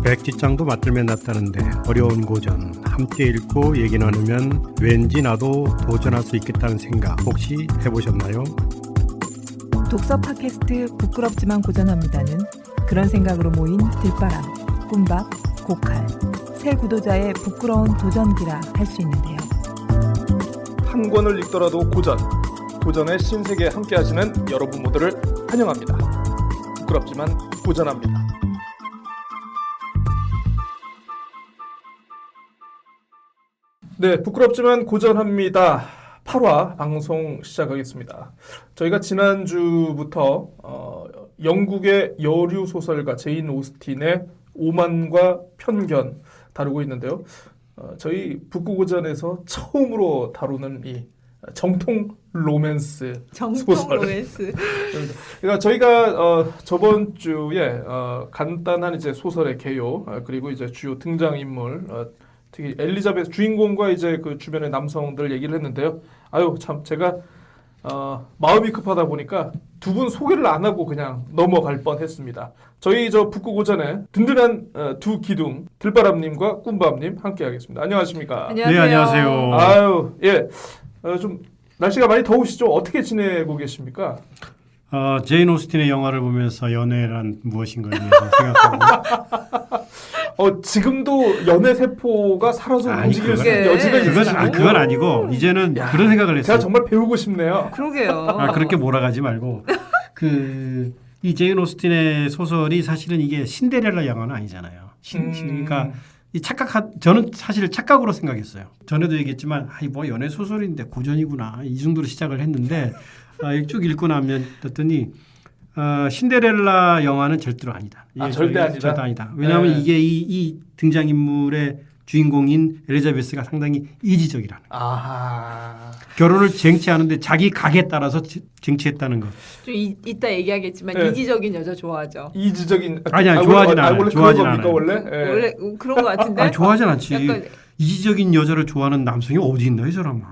백지장도 맞들면 낫다는데 어려운 고전 함께 읽고 얘기 나누면 왠지 나도 도전할 수 있겠다는 생각 혹시 해보셨나요? 독서 팟캐스트 부끄럽지만 고전합니다는 그런 생각으로 모인 들바람, 꿈밥, 고칼, 새 구도자의 부끄러운 도전기라 할 수 있는데요. 한 권을 읽더라도 도전의 신세계에 함께 하시는 여러분 모두를 환영합니다. 부끄럽지만 고전합니다. 네, 부끄럽지만 고전합니다. 8화 방송 시작하겠습니다. 저희가 지난주부터 영국의 여류 소설가 제인 오스틴의 오만과 편견 다루고 있는데요. 저희 북구고전에서 처음으로 다루는 이 정통 로맨스 소설. 로맨스. 그러니까 저희가 저번 주에 간단한 이제 소설의 개요 그리고 이제 주요 등장 인물 특히 엘리자베스 주인공과 이제 그 주변의 남성들 얘기를 했는데요. 아유 참 제가 마음이 급하다 보니까 두 분 소개를 안 하고 그냥 넘어갈 뻔했습니다. 저희 저 북구고전에 든든한 두 기둥 들바람님과 꿈밤님 함께하겠습니다. 안녕하십니까? 안녕하세요. 네, 안녕하세요. 아유 예, 좀 날씨가 많이 더우시죠? 어떻게 지내고 계십니까? 제인 오스틴의 영화를 보면서 연애란 무엇인가에 대해서 생각하고 지금도 연애 세포가 살아서 움직일 수 있는 여지가 있으시고 그건 아니고 이제는 그런 생각을 했어요. 제가 정말 배우고 싶네요. 그러게요. 그렇게 몰아가지 말고 이 제인 오스틴의 소설이 사실은 이게 신데렐라 영화는 아니잖아요. 그러니까 저는 사실 착각으로 생각했어요. 전에도 얘기했지만 뭐 연애 소설인데 고전이구나 이 정도로 시작을 했는데 쭉 읽고 나면 했더니 신데렐라 영화는 절대로 아니다. 절대 아니다. 절대 아니다. 왜냐하면 이게 이 등장인물의 주인공인 엘리자베스가 상당히 이지적이라는 거. 아하. 결혼을 쟁취하는데 자기 각에 따라서 쟁취했다는 것. 좀 이따 얘기하겠지만 네. 이지적인 여자 좋아하죠. 이지적인 아니야 좋아하진 않아요. 원래 좋아하진 그런 겁니까 않아요. 원래? 원래 그런 것 같은데. 좋아하진 않지. 약간 이지적인 여자를 좋아하는 남성이 어디 있나 이 사람아.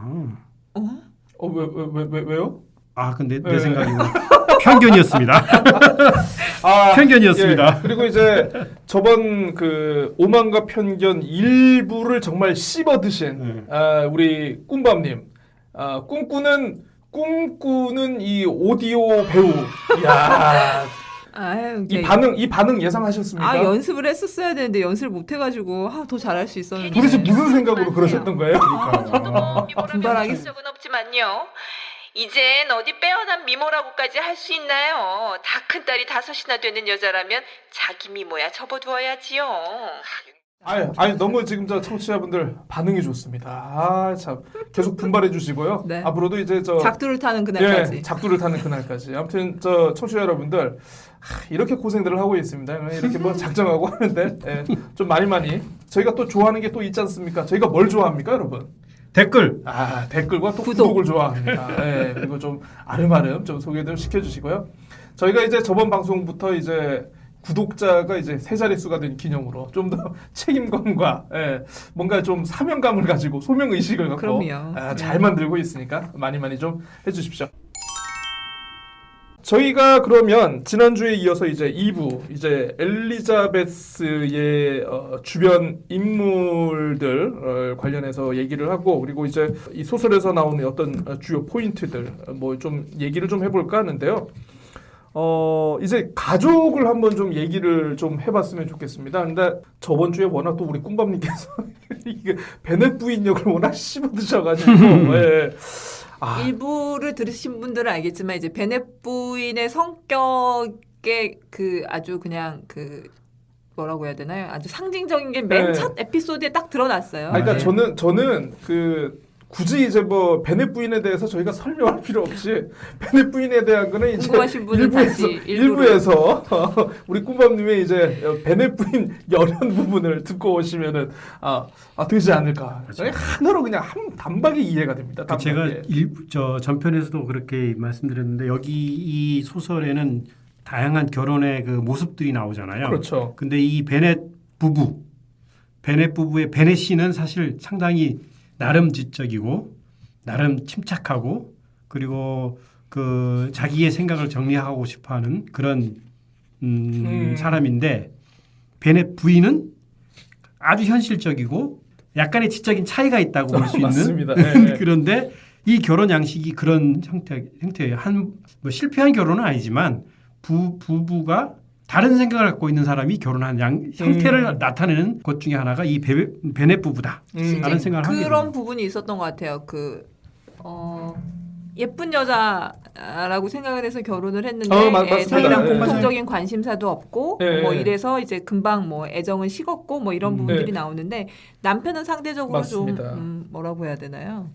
왜요? 근데 내 생각이고 편견이었습니다. 편견이었습니다. 예. 그리고 이제 저번 그 오만과 편견 일부를 정말 씹어 드신 우리 꿈밤님, 꿈꾸는 이 오디오 배우. 이야. 아유, 이 반응 예상하셨습니까? 연습을 했었어야 되는데 연습을 못 해가지고 더 잘할 수 있었는데. 도대체 무슨 생각으로 그러셨던 거예요? 저도 뭐 미모라고 분발하겠- 한 적은 없지만요. 이젠 어디 빼어난 미모라고까지 할 수 있나요? 다 큰딸이 5이나 되는 여자라면 자기 미모야 접어두어야지요. 아니 너무 지금 저 청취자분들 반응이 좋습니다. 참 계속 분발해 주시고요. 네. 앞으로도 이제 작두를 타는 그날까지. 작두를 타는 그날까지. 아무튼 저 청취자 여러분들 이렇게 고생들을 하고 있습니다. 이렇게 뭐 작정하고 하는데 좀 많이 저희가 또 좋아하는 게 또 있지 않습니까? 저희가 뭘 좋아합니까, 여러분? 댓글. 댓글과 또 구독을 좋아합니다. 그리고 좀 아름아름 좀 소개 좀 시켜주시고요. 저희가 이제 저번 방송부터 이제 구독자가 이제 3자릿수가 된 기념으로 좀 더 책임감과 뭔가 좀 사명감을 가지고 소명의식을 갖고 그럼요. 잘 만들고 있으니까 많이 좀 해주십시오. 저희가 그러면 지난주에 이어서 이제 2부 이제 엘리자베스의 주변 인물들 관련해서 얘기를 하고 그리고 이제 이 소설에서 나오는 어떤 주요 포인트들 뭐 좀 얘기를 좀 해볼까 하는데요. 이제 가족을 한번 좀 얘기를 좀 해봤으면 좋겠습니다. 근데 저번 주에 워낙 또 우리 꿈밤님께서 이게 베넷 부인 역을 워낙 씹어드셔가지고 일부를 들으신 분들은 알겠지만 이제 베넷 부인의 성격의 아주 그냥 뭐라고 해야 되나요? 아주 상징적인 게 맨 첫 에피소드에 딱 드러났어요. 그러니까 저는 굳이 이제 뭐 베넷 부인에 대해서 저희가 설명할 필요 없이 베넷 부인에 대한 거는 이제 궁금하신 분은 다시 일부에서 우리 꿈밤님의 이제 베넷 부인 열연 부분을 듣고 오시면은 되지 않을까. 그렇죠. 하나로 그냥 한 단박에 이해가 됩니다. 단박에. 제가 전편에서도 그렇게 말씀드렸는데 여기 이 소설에는 다양한 결혼의 그 모습들이 나오잖아요. 그렇죠. 근데 이 베넷 부부의 베넷 씨는 사실 상당히 나름 지적이고 나름 침착하고 그리고 그 자기의 생각을 정리하고 싶어하는 그런 사람인데 베넷 부인은 아주 현실적이고 약간의 지적인 차이가 있다고 볼 수 있는 맞습니다. 네. 그런데 이 결혼 양식이 그런 형태예요. 뭐 실패한 결혼은 아니지만 부부가 다른 생각을 갖고 있는 사람이 결혼한 형태를 나타내는 것 중에 하나가 이 베넷 부부다. 라는 생각을 하게 그런 돼요. 부분이 있었던 것 같아요. 예쁜 여자라고 생각을 해서 결혼을 했는데 맞습니다. 자기랑 예. 공통적인 관심사도 없고 예. 뭐 이래서 이제 금방 뭐 애정은 식었고 뭐 이런 부분들이 나오는데 남편은 상대적으로 맞습니다. 좀 뭐라고 해야 되나요?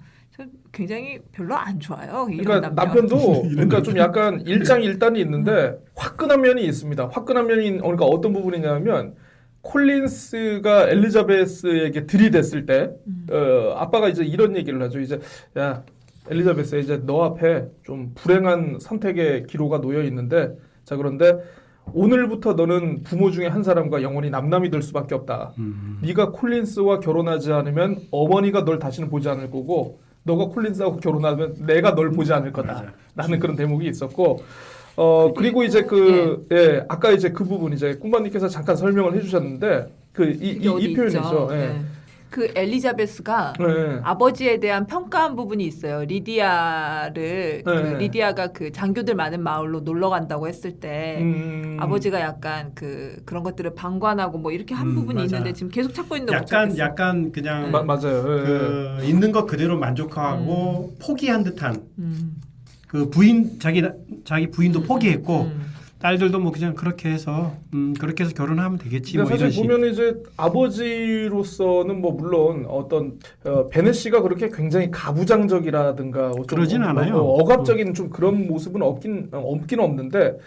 굉장히 별로 안 좋아요. 이런 그러니까 남편도 그러니까 좀 약간 일장일단이 있는데 화끈한 면이 있습니다. 화끈한 면이 그러니까 어떤 부분이냐면 콜린스가 엘리자베스에게 들이댔을 때 아빠가 이제 이런 얘기를 하죠. 이제 야 엘리자베스 이제 너 앞에 좀 불행한 선택의 기로가 놓여 있는데 자 그런데 오늘부터 너는 부모 중에 한 사람과 영원히 남남이 될 수밖에 없다. 네가 콜린스와 결혼하지 않으면 어머니가 널 다시는 보지 않을 거고 너가 콜린스하고 결혼하면 내가 널 보지 않을 거다. 라는 그런 대목이 있었고 그리고 이제 아까 이제 그 부분 이제 꿈마님께서 잠깐 설명을 해주셨는데 이 표현이죠. 예. 네. 그 엘리자베스가 네. 아버지에 대한 평가한 부분이 있어요. 리디아를 리디아가 그 장교들 많은 마을로 놀러 간다고 했을 때 아버지가 약간 그런 것들을 방관하고 뭐 이렇게 한 부분이 맞아. 있는데 지금 계속 찾고 있는데 못 찾겠어. 약간 그냥 맞아요. 예. 있는 것 그대로 만족하고 포기한 듯한 그 부인 자기 부인도 포기했고 딸들도 뭐 그냥 그렇게 해서 결혼하면 되겠지 뭐 사실 이런 식. 보면 이제 아버지로서는 뭐 물론 어떤 베넷 씨가 그렇게 굉장히 가부장적이라든가 좀 그러진 않아요. 억압적인 좀 그런 모습은 없긴 없는데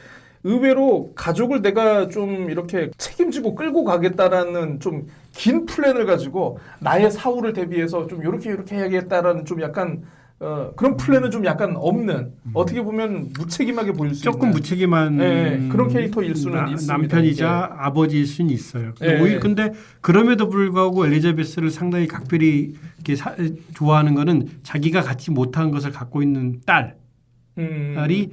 의외로 가족을 내가 좀 이렇게 책임지고 끌고 가겠다라는 좀 긴 플랜을 가지고 나의 사후를 대비해서 좀 이렇게 해야겠다라는 좀 약간 그런 플랜은 좀 약간 없는 어떻게 보면 무책임하게 보일 수 조금 있는 무책임한 그런 캐릭터일 수는 있습니다. 남편이자 이게. 아버지일 수는 있어요. 예. 오히려 근데 그럼에도 불구하고 엘리자베스를 상당히 각별히 이렇게 좋아하는 거는 자기가 갖지 못한 것을 갖고 있는 딸이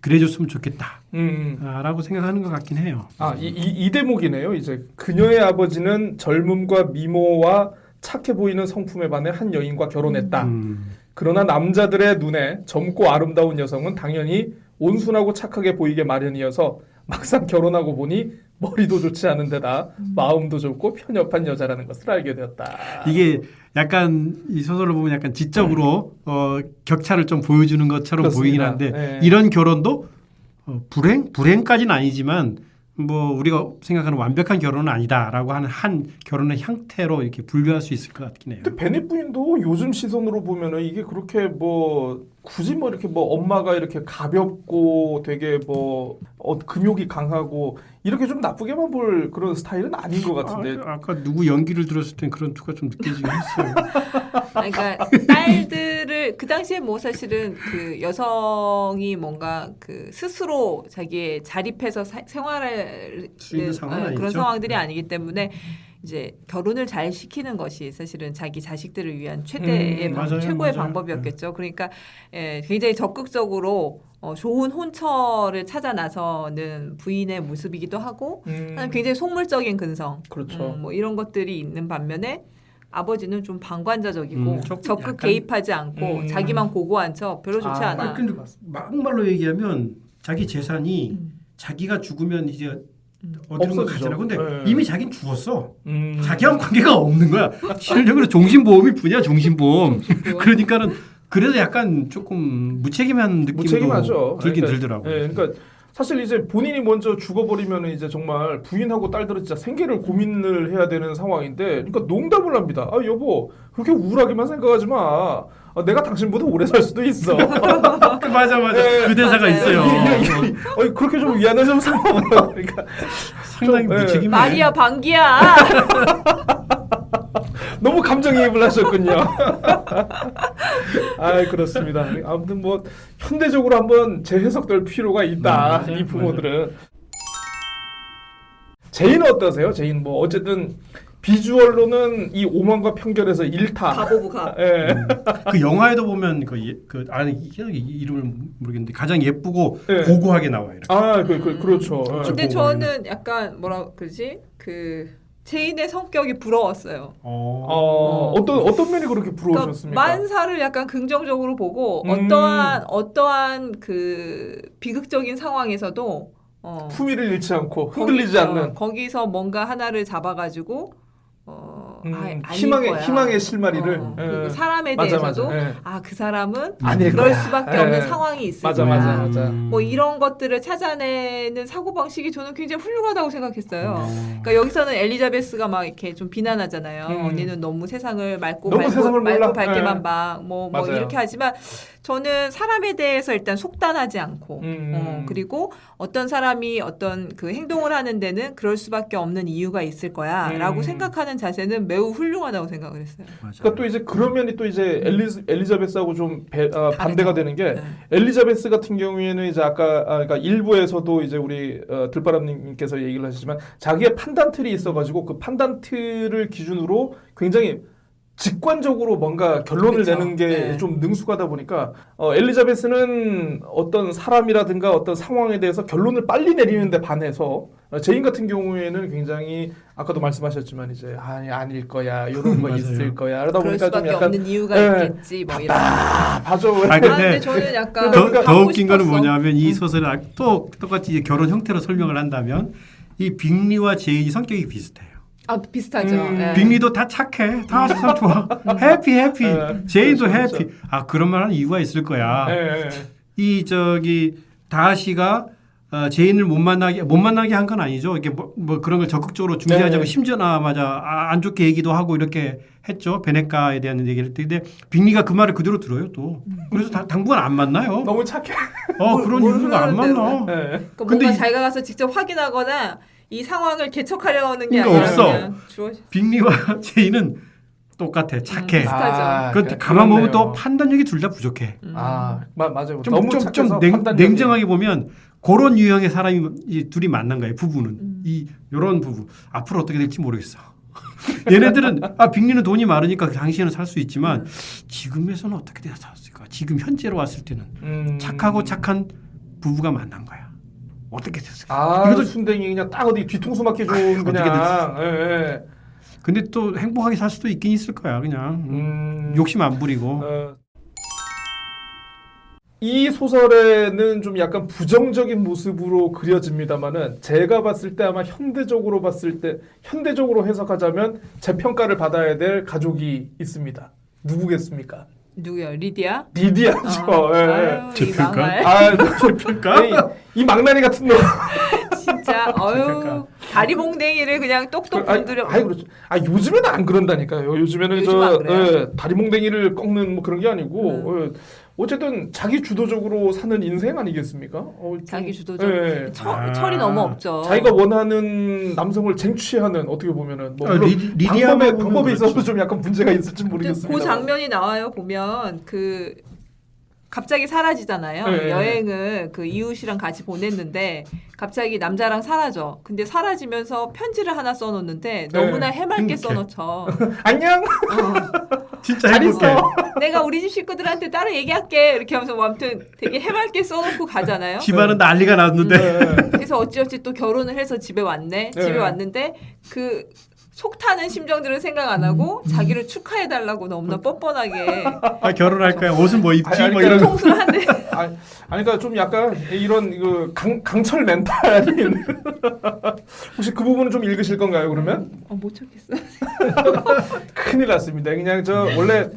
그래줬으면 좋겠다라고 생각하는 것 같긴 해요. 이 대목이네요. 이제 그녀의 아버지는 젊음과 미모와 착해 보이는 성품에 반해 한 여인과 결혼했다. 그러나 남자들의 눈에 젊고 아름다운 여성은 당연히 온순하고 착하게 보이게 마련이어서 막상 결혼하고 보니 머리도 좋지 않은 데다 마음도 좁고 편협한 여자라는 것을 알게 되었다. 이게 약간 이 소설을 보면 약간 지적으로 격차를 좀 보여주는 것처럼 그렇습니다. 보이긴 한데 네. 이런 결혼도 불행까지는 아니지만 뭐 우리가 생각하는 완벽한 결혼은 아니다라고 하는 한 결혼의 형태로 이렇게 분류할 수 있을 것 같긴 해요. 근데 베넷 부인도 요즘 시선으로 보면은 이게 그렇게 뭐 굳이 뭐 이렇게 뭐 엄마가 이렇게 가볍고 되게 뭐 금욕이 강하고 이렇게 좀 나쁘게만 볼 그런 스타일은 아닌 것 같은데. 아까 누구 연기를 들었을 땐 그런 투가 좀 느껴지긴 했어요. 그러니까 딸들을 그 당시에 뭐 사실은 그 여성이 뭔가 그 스스로 자기의 자립해서 생활할 수 있는 상황은 그런 아니죠. 상황들이 아니기 때문에 이제 결혼을 잘 시키는 것이 사실은 자기 자식들을 위한 최대의 맞아요, 최고의 맞아요. 방법이었겠죠. 그러니까 굉장히 적극적으로 좋은 혼처를 찾아 나서는 부인의 모습이기도 하고 굉장히 속물적인 근성, 그렇죠. 뭐 이런 것들이 있는 반면에 아버지는 좀 방관자적이고 조금 적극 약간- 개입하지 않고 자기만 고고한 척 별로 좋지 않아. 근데 막말로 얘기하면 자기 재산이 자기가 죽으면 이제 어디로 없어지죠. 가잖아. 근데 네. 이미 자기는 죽었어. 자기랑 관계가 없는 거야. 실질적으로 종신보험이 분야 종신보험. 그러니까는 그래서 약간 조금 무책임한 느낌도 무책임하죠. 들긴 그러니까, 들더라고요. 예, 그러니까 사실 이제 본인이 먼저 죽어버리면 이제 정말 부인하고 딸들은 진짜 생계를 고민을 해야 되는 상황인데, 그러니까 농담을 합니다. 여보 그렇게 우울하게만 생각하지 마. 내가 당신보다 오래 살 수도 있어. 맞아. 네. 그 대사가 맞아요. 있어요. 그렇게 좀 위안을 좀 삼아. 그러니까 상당히 좀, 무책임해. 말이야 방귀야. 너무 감정이입을 하셨군요. 그렇습니다. 아무튼 뭐 현대적으로 한번 재해석될 필요가 있다. 맞아요. 이 부모들은. 제인 어떠세요? 제인 뭐 어쨌든 비주얼로는 이 오만과 편견에서 일타. 가보부가. 예. 그 영화에도 보면 아니 이름을 모르겠는데 가장 예쁘고 네. 고고하게 나와요. 이렇게. 그렇죠. 예. 근데 보고 저는 약간 뭐라 그러지? 그 제인의 성격이 부러웠어요. 어떤 면이 그렇게 부러우셨습니까? 그러니까 만사를 약간 긍정적으로 보고 어떠한 그 비극적인 상황에서도 품위를 잃지 않고 흔들리지 않는 거기서 뭔가 하나를 잡아가지고 아닐 희망의 거야. 실마리를. 그리고 사람에 맞아, 대해서도 맞아. 예. 그 사람은 아닐 그럴 거야. 수밖에 예. 없는 상황이 있을 맞아, 거야. 맞아. 뭐 이런 것들을 찾아내는 사고 방식이 저는 굉장히 훌륭하다고 생각했어요. 음. 그러니까 여기서는 엘리자베스가 막 이렇게 좀 비난하잖아요. 음. 언니는 너무 세상을 너무 세상을 몰라. 밝게만 예. 봐. 뭐 맞아요. 이렇게 하지만 저는 사람에 대해서 일단 속단하지 않고 그리고 어떤 사람이 어떤 그 행동을 하는 데는 그럴 수밖에 없는 이유가 있을 거야라고 생각하는 자세는 매우 훌륭하다고 생각을 했어요. 맞아. 그러니까 또 이제 그런 면이 또 이제 엘리자베스하고 좀 반대가 되는 게 네. 엘리자베스 같은 경우에는 이제 그러니까 일부에서도 이제 우리 들바람님께서 얘기를 하시지만 자기의 판단 틀이 있어가지고 그 판단 틀을 기준으로 굉장히 직관적으로 뭔가 결론을 그쵸. 내는 게 좀 능숙하다 보니까 엘리자베스는 어떤 사람이라든가 어떤 상황에 대해서 결론을 빨리 내리는데 반해서 제인 같은 경우에는 굉장히 아까도 말씀하셨지만 이제 아닐 거야 이런 거 맞아요. 있을 거야 그러다 그럴 보니까 좀 수밖에 약간 없는 이유가 있겠지 뭐 이런. 봐줘. 근데 저는 약간 더 가고 웃긴 거는 싶었어. 뭐냐면 이 소설을 또 똑같이 이제 결혼 형태로 설명을 한다면 이 빅리와 제인이 성격이 비슷해요. 비슷하죠. 예. 빅리도 다 착해, 다 참 좋아, 해피. 제인도 그렇죠, 해피. 그런 말하는 이유가 있을 거야. 예. 이 다하시가 제인을 못 만나게 한 건 아니죠. 이게 뭐 그런 걸 적극적으로 중재하자고 네. 심지어나마자 안 좋게 얘기도 하고 이렇게 했죠. 베네카에 대한 얘기를 했을 때. 근데 빅리가 그 말을 그대로 들어요 또. 그래서 당분간 안 만나요. 너무 착해. 그런 뭘 이유가 안 흐르는 만나. 예. 그러니까 근데 뭔가 이- 자기가 가서 직접 확인하거나 이 상황을 개척하려는 게 그러니까 아니라 없어. 그냥 빅리와 제인은 똑같아. 착해. 비슷하죠. 그런데 가만 보면 또 그렇네요. 판단력이 둘 다 부족해. 맞아요. 너무 좀 착해서 판단력이- 냉정하게 보면 그런 유형의 사람이 이 둘이 만난 거예요. 부부는 요런 부부 앞으로 어떻게 될지 모르겠어. 얘네들은 빅리는 돈이 많으니까 당시에는 살 수 있지만 지금에서는 어떻게 돼서 살았을까? 지금 현재로 왔을 때는 착하고 착한 부부가 만난 거야. 어떻게 됐을까? 이것도 순댕이 그냥 딱 어디 뒤통수 맞게 좋은 어떻게 그냥. 예. 근데 또 행복하게 살 수도 있긴 있을 거야. 그냥 욕심 안 부리고. 이 소설에는 좀 약간 부정적인 모습으로 그려집니다만은 제가 봤을 때 아마 현대적으로 해석하자면 재평가를 받아야 될 가족이 있습니다. 누구겠습니까? 누구요? 리디아? 리디아죠. 예. 아유, 이 재평가? 망할. 재평가? 이 망나니 같은 놈. 진짜 재평가. 다리몽댕이를 그냥 똑똑 건드려. 그렇죠. 요즘에는 안 그런다니까요. 요즘에는 요즘 안 그래요? 다리몽댕이를 꺾는 뭐 그런 게 아니고 어쨌든 자기 주도적으로 사는 인생 아니겠습니까? 자기 주도적. 예. 철이 너무 없죠. 자기가 원하는 남성을 쟁취하는 어떻게 보면은 뭐 물론 리디아만 보면 방법에 있어서 그렇죠. 좀 약간 문제가 있을지 아무튼 모르겠습니다. 그 장면이 나와요. 보면 그 갑자기 사라지잖아요. 네. 여행을 그 이웃이랑 같이 보냈는데 갑자기 남자랑 사라져. 근데 사라지면서 편지를 하나 써놓는데 너무나 해맑게 행복해. 써놓죠. 안녕. 진짜 잘 행복해. 있어. 내가 우리 집 식구들한테 따로 얘기할게. 이렇게 하면서 뭐 아무튼 되게 해맑게 써놓고 가잖아요. 집안은 난리가 났는데. 그래서 어찌어찌 또 결혼을 해서 집에 왔네. 네. 집에 왔는데 그 속타는 심정들은 생각 안 하고 자기를 축하해달라고 너무나 뻔뻔하게 결혼할 거야. 옷은 뭐 입지? 아니, 뭐 그러니까 이런 거. 통수를 한대. 그러니까 좀 약간 이런 강철 멘탈이 혹시 그 부분은 좀 읽으실 건가요? 그러면 못 찾겠어. 큰일 났습니다. 그냥 원래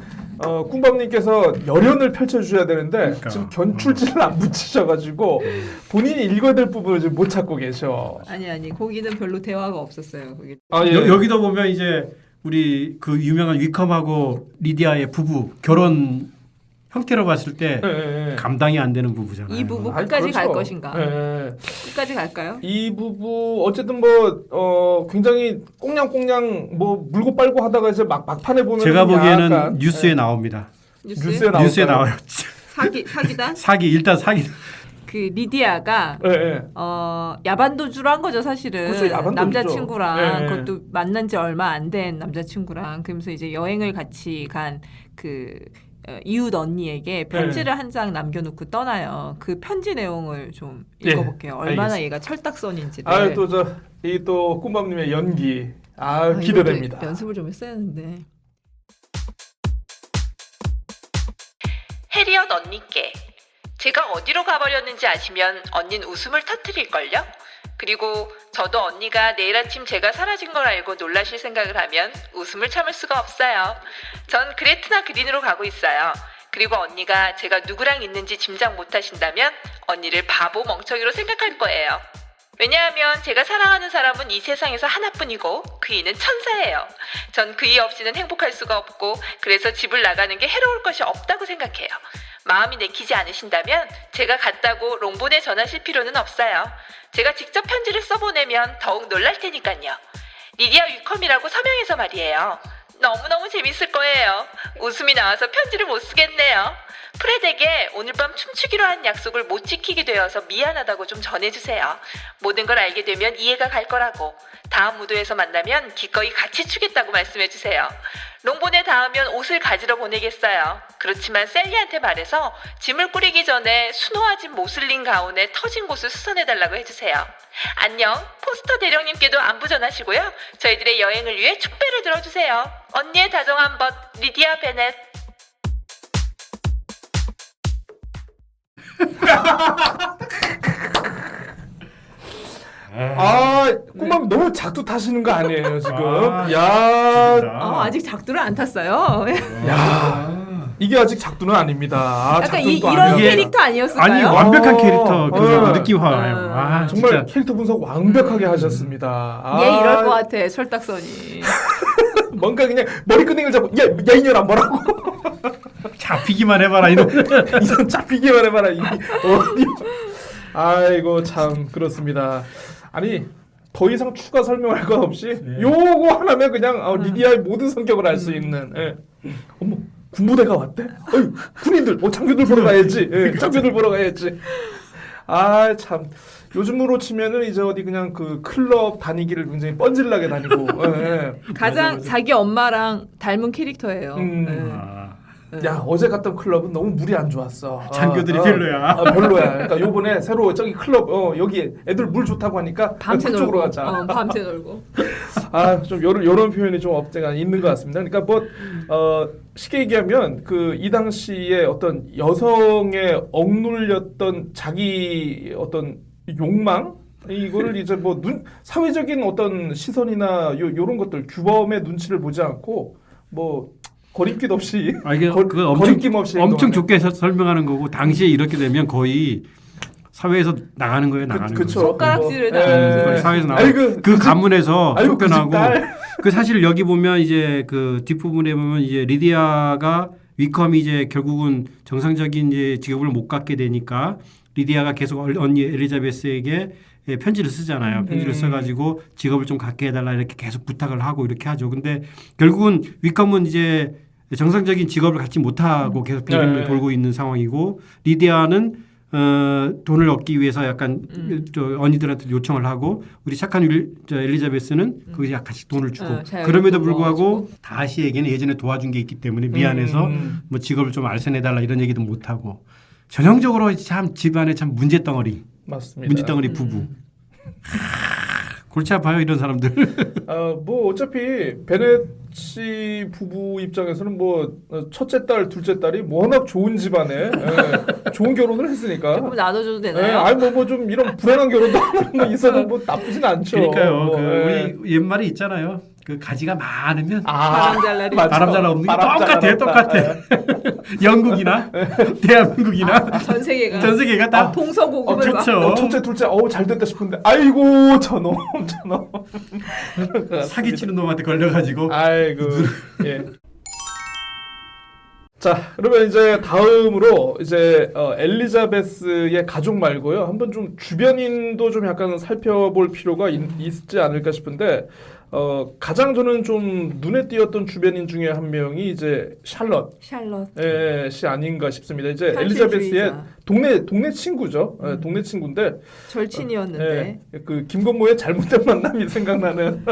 꿈밤님께서 열연을 펼쳐주셔야 되는데 그러니까. 지금 견출지를 안 붙이셔가지고 본인이 읽어야 될 부분을 지금 못 찾고 계셔. 아니 거기는 별로 대화가 없었어요. 거기. 여기도 보면 이제 우리 그 유명한 위컴하고 리디아의 부부 결혼 형태로 봤을 때 감당이 안 되는 부부잖아요. 이 부부 아니, 끝까지 갈 그렇죠. 것인가? 예. 끝까지 갈까요? 이 부부 어쨌든 굉장히 꽁냥꽁냥 뭐 물고 빨고 하다가 이제 막판에 보면 제가 보기에는 약간, 뉴스에 나옵니다. 뉴스에 나올까요? 뉴스에 나와요. 사기단? 일단 사기. 그 리디아가 예, 예. 야반도주를 한 거죠 사실은. 그렇죠, 야반도주죠. 남자친구랑 예, 예. 그것도 만난 지 얼마 안 된 남자친구랑 그러면서 이제 여행을 같이 간 그 이웃 언니에게 편지를 한 장 남겨놓고 떠나요. 그 편지 내용을 좀 예, 읽어볼게요. 얼마나 알겠습니다. 얘가 철딱선인지를. 아유 또이 꿈밤님의 연기 기대됩니다. 이것도 연습을 좀 했어야 했는데. 해리엇 언니께 제가 어디로 가버렸는지 아시면 언닌 웃음을 터뜨릴걸요? 그리고 저도 언니가 내일 아침 제가 사라진 걸 알고 놀라실 생각을 하면 웃음을 참을 수가 없어요. 전 그레트나 그린으로 가고 있어요. 그리고 언니가 제가 누구랑 있는지 짐작 못하신다면 언니를 바보 멍청이로 생각할 거예요. 왜냐하면 제가 사랑하는 사람은 이 세상에서 하나뿐이고 그이는 천사예요. 전 그이 없이는 행복할 수가 없고 그래서 집을 나가는 게 해로울 것이 없다고 생각해요. 마음이 내키지 않으신다면 제가 갔다고 롱본에 전하실 필요는 없어요. 제가 직접 편지를 써보내면 더욱 놀랄 테니까요. 리디아 위컴이라고 서명해서 말이에요. 너무너무 재밌을 거예요. 웃음이 나와서 편지를 못 쓰겠네요. 프레드에게 오늘 밤 춤추기로 한 약속을 못 지키게 되어서 미안하다고 좀 전해주세요. 모든 걸 알게 되면 이해가 갈 거라고. 다음 무도에서 만나면 기꺼이 같이 추겠다고 말씀해주세요. 롱본에 닿으면 옷을 가지러 보내겠어요. 그렇지만 셀리한테 말해서 짐을 꾸리기 전에 수놓아진 모슬린 가운에 터진 곳을 수선해달라고 해주세요. 안녕. 포스터 대령님께도 안부 전하시고요. 저희들의 여행을 위해 축배를 들어주세요. 언니의 다정한 벗 리디아 베넷. 꿈밤 너무 작두 타시는 거 아니에요 지금? 야, 아직 작두를 안 탔어요. 야, 이게 아직 작두는 아닙니다. 약간 작두도 이런 아니에요. 캐릭터 아니었을까요? 아니 완벽한 캐릭터 그 느낌 와요. 정말 진짜. 캐릭터 분석 완벽하게 하셨습니다. 얘 이럴 것 같아 철딱선이. 뭔가 그냥 머리끄댕이를 잡고 야 이년아 뭐라고 잡히기만 해봐라 이런. 이년 잡히기만 해봐라 어디. 아이고 참 그렇습니다. 아니 더 이상 추가 설명할 것 없이 요거 하나면 그냥 리디아의 모든 성격을 알 수 있는. 예. 어머 군부대가 왔대? 어이 군인들 장교들 보러 가야지. 예, 장교들 보러 가야지. 아 참 요즘으로 치면은 이제 어디 그냥 그 클럽 다니기를 굉장히 뻔질나게 다니고. 예. 가장 자기 엄마랑 닮은 캐릭터예요. 야 어제 갔던 클럽은 너무 물이 안 좋았어. 장교들이 별로야. 별로야. 그러니까 요번에 새로 저기 클럽 여기 애들 물 좋다고 하니까 밤새 그쪽으로 놀고. 가자. 밤새 놀고. 좀 요런 표현이 좀 업체가 있는 것 같습니다. 그러니까 뭐 쉽게 얘기하면 그 이 당시에 어떤 여성의 억눌렸던 자기 어떤 욕망 이거를 이제 뭐 사회적인 어떤 시선이나 요런 것들 규범의 눈치를 보지 않고 뭐 거리낌 없이 이게 그 거리낌 없이 엄청 좋게 설명하는 거고 당시에 이렇게 되면 거의 사회에서 나가는 거예요. 나가는 거예요. 손가락질을 거의 사회에서 나가는 그 가문에서 쫓겨나고 그 사실 여기 보면 이제 그 뒷부분에 보면 이제 리디아가 위컴이 이제 결국은 정상적인 이제 직업을 못 갖게 되니까 리디아가 계속 언니 엘리자베스에게 편지를 쓰잖아요. 편지를 써가지고 직업을 좀 갖게 해달라 이렇게 계속 부탁을 하고 이렇게 하죠. 근데 결국은 위컴은 이제 정상적인 직업을 갖지 못하고 계속 빙빙 돌고 있는 상황이고 리디아는 돈을 얻기 위해서 약간 언니들한테 요청을 하고 우리 착한 엘리자베스는 거기서 약간씩 돈을 주고 그럼에도 불구하고 다시에게는 예전에 도와준 게 있기 때문에 미안해서 뭐 직업을 좀 알선해달라 이런 얘기도 못하고 전형적으로 참 집안에 참 문제덩어리. 맞습니다. 문제덩어리 부부. 골치 아파요 이런 사람들. 뭐 어차피 베네치 부부 입장에서는 뭐 첫째 딸, 둘째 딸이 뭐 워낙 좋은 집안에 좋은 결혼을 했으니까. 조금 나눠줘도 되나요? 아니 뭐 좀 이런 불행한 결혼도 뭐 있어도 뭐 나쁘진 않죠. 그러니까요. 우리 옛말에 있잖아요. 그 가지가 많으면 바람 잘 날이 바람 잘 없는 게 똑같아. 영국이나 대한민국이나 전 세계가 다 동서고금을 그렇죠. 첫째, 둘째 잘 됐다 싶은데 아이고 저놈. 사기치는 놈한테 걸려가지고. 아이고 예. 자, 그러면 이제 다음으로 이제 엘리자베스의 가족 말고요. 한번 좀 주변인도 좀 약간 살펴볼 필요가 있지 않을까 싶은데 가장 저는 좀 눈에 띄었던 주변인 중에 한 명이 이제 샬럿 씨 아닌가 싶습니다. 이제 엘리자베스의 동네 친구죠. 동네 친구인데 절친이었는데 그 김건모의 잘못된 만남이 생각나는.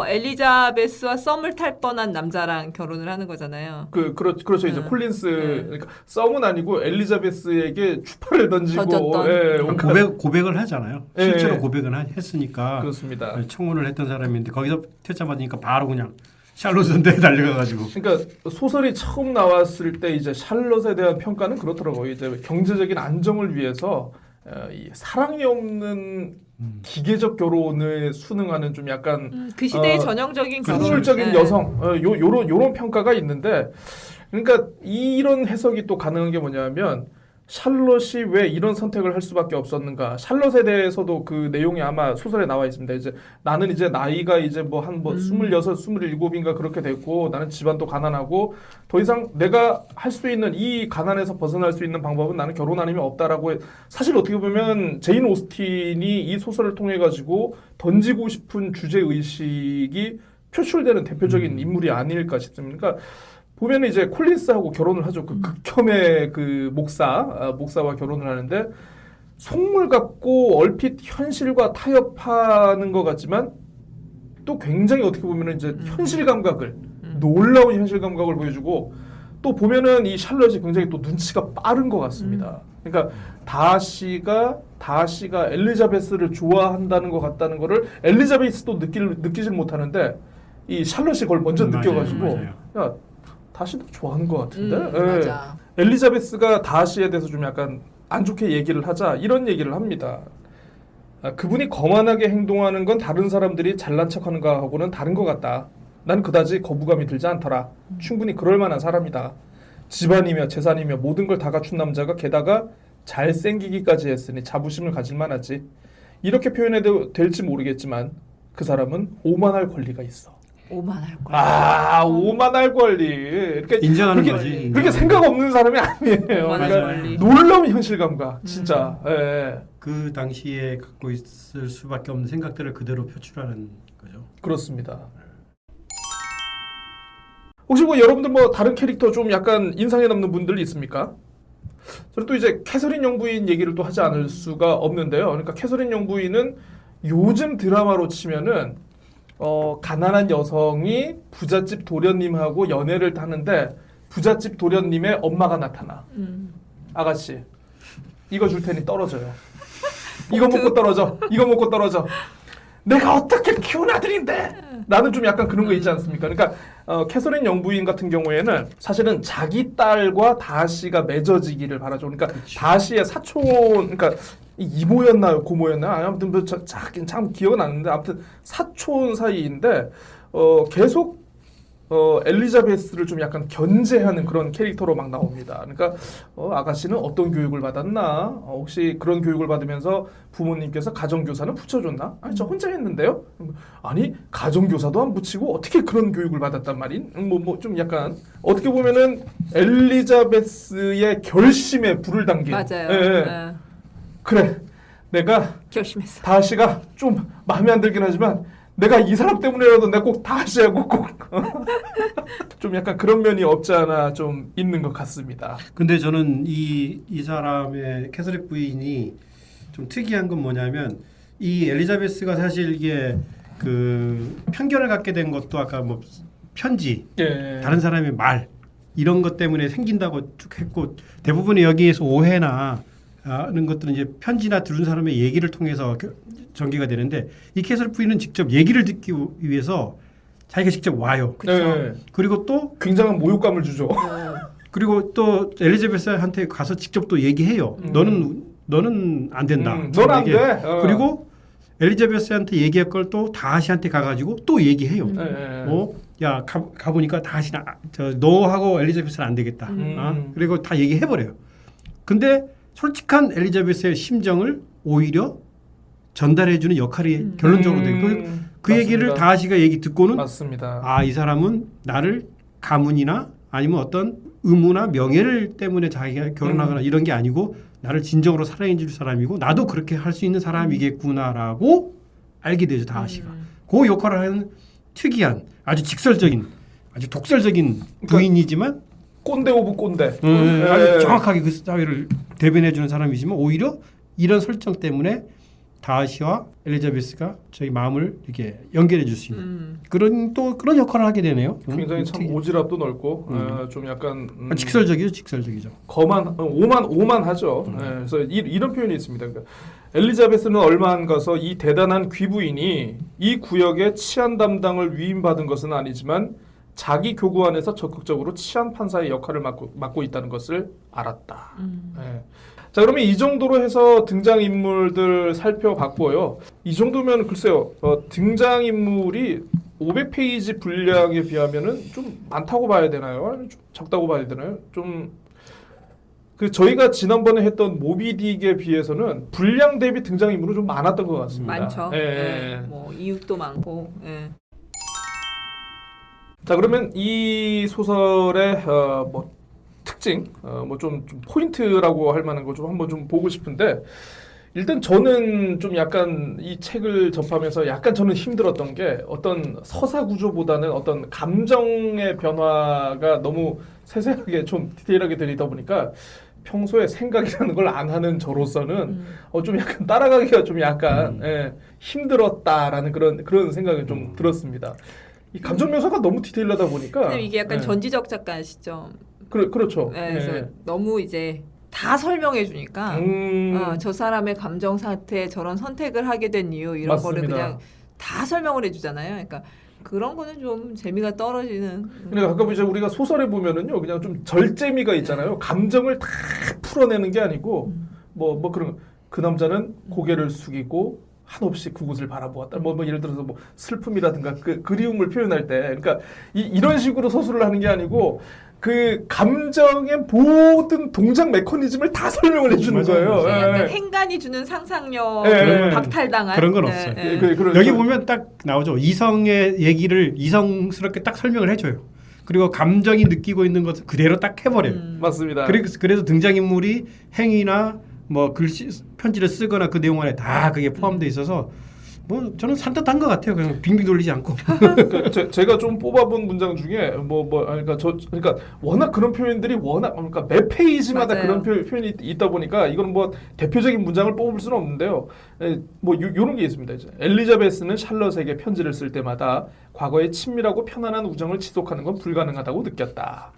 엘리자베스와 썸을 탈 뻔한 남자랑 결혼을 하는 거잖아요. 그렇죠. 이제 콜린스 그러니까 썸은 아니고 엘리자베스에게 추파를 던지고 고백을 하잖아요. 실제로 고백은 했으니까. 그렇습니다. 청혼을 했던 사람인데 거기서 퇴짜 받으니까 바로 그냥 샬롯한테 달려가가지고. 그러니까 소설이 처음 나왔을 때 이제 샬롯에 대한 평가는 그렇더라고요. 이제 경제적인 안정을 위해서 이 사랑이 없는 기계적 결혼을 순응하는 좀 약간 그 시대의 전형적인 우물적인 여성 요런 평가가 있는데, 그러니까 이런 해석이 또 가능한 게 뭐냐면 샬롯이 왜 이런 선택을 할 수밖에 없었는가. 샬롯에 대해서도 그 내용이 아마 소설에 나와 있습니다. 이제 나는 이제 나이가 이제 뭐 26, 27인가 그렇게 됐고 나는 집안도 가난하고 더 이상 내가 할 수 있는 이 가난에서 벗어날 수 있는 방법은 나는 결혼 아니면 없다라고 사실 어떻게 보면 제인 오스틴이 이 소설을 통해 가지고 던지고 싶은 주제 의식이 표출되는 대표적인 인물이 아닐까 싶습니다. 그러니까 보면 이제 콜린스하고 결혼을 하죠. 그 극혐의 그 목사와 결혼을 하는데 속물 같고 얼핏 현실과 타협하는 것 같지만 또 굉장히 어떻게 보면 이제 현실 감각을 놀라운 현실 감각을 보여주고 또 보면은 이 샬럿이 굉장히 또 눈치가 빠른 것 같습니다. 그러니까 다시가 엘리자베스를 좋아한다는 것 같다는 거를 엘리자베스도 느끼질 못하는데 이 샬럿이 그걸 먼저 느껴가지고 야 다시도 좋아하는 것 같은데. 맞아. 엘리자베스가 다시에 대해서 좀 약간 안 좋게 얘기를 하자 이런 얘기를 합니다. 그분이 거만하게 행동하는 건 다른 사람들이 잘난 척하는 거하고는 다른 것 같다. 난 그다지 거부감이 들지 않더라. 충분히 그럴 만한 사람이다. 집안이며 재산이며 모든 걸 다 갖춘 남자가 게다가 잘생기기까지 했으니 자부심을 가질 만하지. 이렇게 표현해도 될지 모르겠지만 그 사람은 오만할 권리가 있어. 오만할 권리. 오만할 권리. 그러니까 인정하는 거지. 그렇게 생각 없는 사람이 아니에요. 오만할 그러니까 권리. 놀라운 현실 감각, 진짜. 예. 그 당시에 갖고 있을 수밖에 없는 생각들을 그대로 표출하는 거죠. 그렇습니다. 혹시 뭐 여러분들 뭐 다른 캐릭터 좀 약간 인상에 남는 분들 있습니까? 저는 또 이제 캐서린 영부인 얘기를 또 하지 않을 수가 없는데요. 그러니까 캐서린 영부인은 요즘 드라마로 치면은 가난한 여성이 부잣집 도련님하고 연애를 하는데 부잣집 도련님의 엄마가 나타나. 아가씨, 이거 줄 테니 떨어져요. 이거 먹고 떨어져. 이거 먹고 떨어져. 내가 어떻게 키운 아들인데? 나는 좀 약간 그런 거 있지 않습니까? 그러니까 캐서린 영부인 같은 경우에는 사실은 자기 딸과 다시가 맺어지기를 바라죠. 그러니까 다시의 사촌, 그러니까 이모였나요, 고모였나요? 아무튼 뭐 참 기억은 안 나는데 아무튼 사촌 사이인데 계속 엘리자베스를 좀 약간 견제하는 그런 캐릭터로 막 나옵니다. 그러니까 아가씨는 어떤 교육을 받았나? 혹시 그런 교육을 받으면서 부모님께서 가정교사는 붙여줬나? 아니 저 혼자 했는데요. 아니 가정교사도 안 붙이고 어떻게 그런 교육을 받았단 말인? 뭐 좀 약간 어떻게 보면은 엘리자베스의 결심에 불을 당긴. 맞아요. 예. 그래, 내가 결심했어. 다시가 좀 마음에 안 들긴 하지만 내가 이 사람 때문에라도 내가 꼭 다시하고 꼭 좀 약간 그런 면이 없지 않아 좀 있는 것 같습니다. 근데 저는 이 사람의 캐서린 부인이 좀 특이한 건 뭐냐면 이 엘리자베스가 사실 이게 그 편견을 갖게 된 것도 아까 뭐 편지, 다른 사람의 말 이런 것 때문에 생긴다고 쭉 했고 대부분의 여기에서 오해나 하는 것들은 이제 편지나 들은 사람의 얘기를 통해서 전개가 되는데 이 캐서린 부인은 직접 얘기를 듣기 위해서 자기가 직접 와요. 네. 그리고 또 굉장한 모욕감을 주죠. 그리고 또 엘리자베스한테 가서 직접 또 얘기해요. 너는 안 된다. 넌 안 돼. 그리고 엘리자베스한테 얘기할 걸 또 다시한테 가가지고 또 얘기해요. 야 가보니까 다시는 너하고 엘리자베스는 안 되겠다. 그리고 다 얘기해버려요. 근데 솔직한 엘리자베스의 심정을 오히려 전달해주는 역할이 결론적으로 되고 그 얘기를 다시가 얘기 듣고는 맞습니다. 이 사람은 나를 가문이나 아니면 어떤 의무나 명예를 때문에 자기가 결혼하거나 이런 게 아니고 나를 진정으로 사랑해 줄 사람이고 나도 그렇게 할 수 있는 사람이겠구나라고 알게 되죠. 다시가. 그 역할을 하는 특이한 아주 직설적인 아주 독설적인 부인이지만 꼰대 오브 꼰대. 아주 정확하게 그 사회를 대변해주는 사람이지만 오히려 이런 설정 때문에 다하시와 엘리자베스가 저희 마음을 이렇게 연결해줄 수 있는 그런 역할을 하게 되네요. 굉장히 참 오지랖도 넓고 좀 약간 직설적이죠. 오만하죠. 그래서 이런 표현이 있습니다. 그러니까 엘리자베스는 얼마 안 가서 이 대단한 귀부인이 이 구역의 치안 담당을 위임받은 것은 아니지만 자기 교구 안에서 적극적으로 치안 판사의 역할을 맡고 있다는 것을 알았다. 예. 자, 그러면 이 정도로 해서 등장인물들 살펴봤고요. 이 정도면 글쎄요, 등장인물이 500페이지 분량에 비하면은 좀 많다고 봐야 되나요? 아니면 좀 적다고 봐야 되나요? 좀 그 저희가 지난번에 했던 모비딕에 비해서는 분량 대비 등장인물은 좀 많았던 것 같습니다. 많죠. 예. 예. 뭐 이웃도 많고. 예. 자, 그러면 이 소설의 뭐 특징, 뭐 좀 포인트라고 할 만한 거 좀 한번 좀 보고 싶은데, 일단 저는 좀 약간 이 책을 접하면서 약간 저는 힘들었던 게 어떤 서사 구조보다는 어떤 감정의 변화가 너무 세세하게 좀 디테일하게 들리다 보니까 평소에 생각이라는 걸 안 하는 저로서는 좀 약간 따라가기가 좀 약간 힘들었다라는 그런 생각이 좀 들었습니다. 이 감정 묘사가 너무 디테일하다 보니까 이게 약간 전지적 작가 시점. 그렇죠. 그래서 너무 이제 다 설명해 주니까 저 사람의 감정 상태, 저런 선택을 하게 된 이유 이런 맞습니다. 거를 그냥 다 설명을 해주잖아요. 그러니까 그런 거는 좀 재미가 떨어지는. 그러니까 가끔 이제 우리가 소설에 보면은요, 그냥 좀 절제미가 있잖아요. 감정을 다 풀어내는 게 아니고 뭐 그런 그 남자는 고개를 숙이고 한없이 그곳을 바라보았다. 뭐 예를 들어서 뭐 슬픔이라든가 그 그리움을 표현할 때, 그러니까 이런 식으로 서술을 하는 게 아니고. 그 감정의 모든 동작 메커니즘을 다 설명을 해주는 거예요. 약간 행간이 주는 상상력을 박탈당한 그런 건 없어요. 여기 보면 딱 나오죠. 이성의 얘기를 이성스럽게 딱 설명을 해줘요. 그리고 감정이 느끼고 있는 것을 그대로 딱 해버려요. 맞습니다. 그래서 등장인물이 행위나 뭐 글씨 편지를 쓰거나 그 내용 안에 다 그게 포함되어 있어서 뭐 저는 산뜻한 것 같아요. 그냥 빙빙 돌리지 않고. 그러니까 제가 좀 뽑아본 문장 중에 그러니까 워낙 그런 표현들이 그러니까 매 페이지마다 맞아요. 그런 표현이 있다 보니까 이건 뭐 대표적인 문장을 뽑을 수는 없는데요. 뭐 요런 게 있습니다. 이제 엘리자베스는 샬럿에게 편지를 쓸 때마다 과거의 친밀하고 편안한 우정을 지속하는 건 불가능하다고 느꼈다.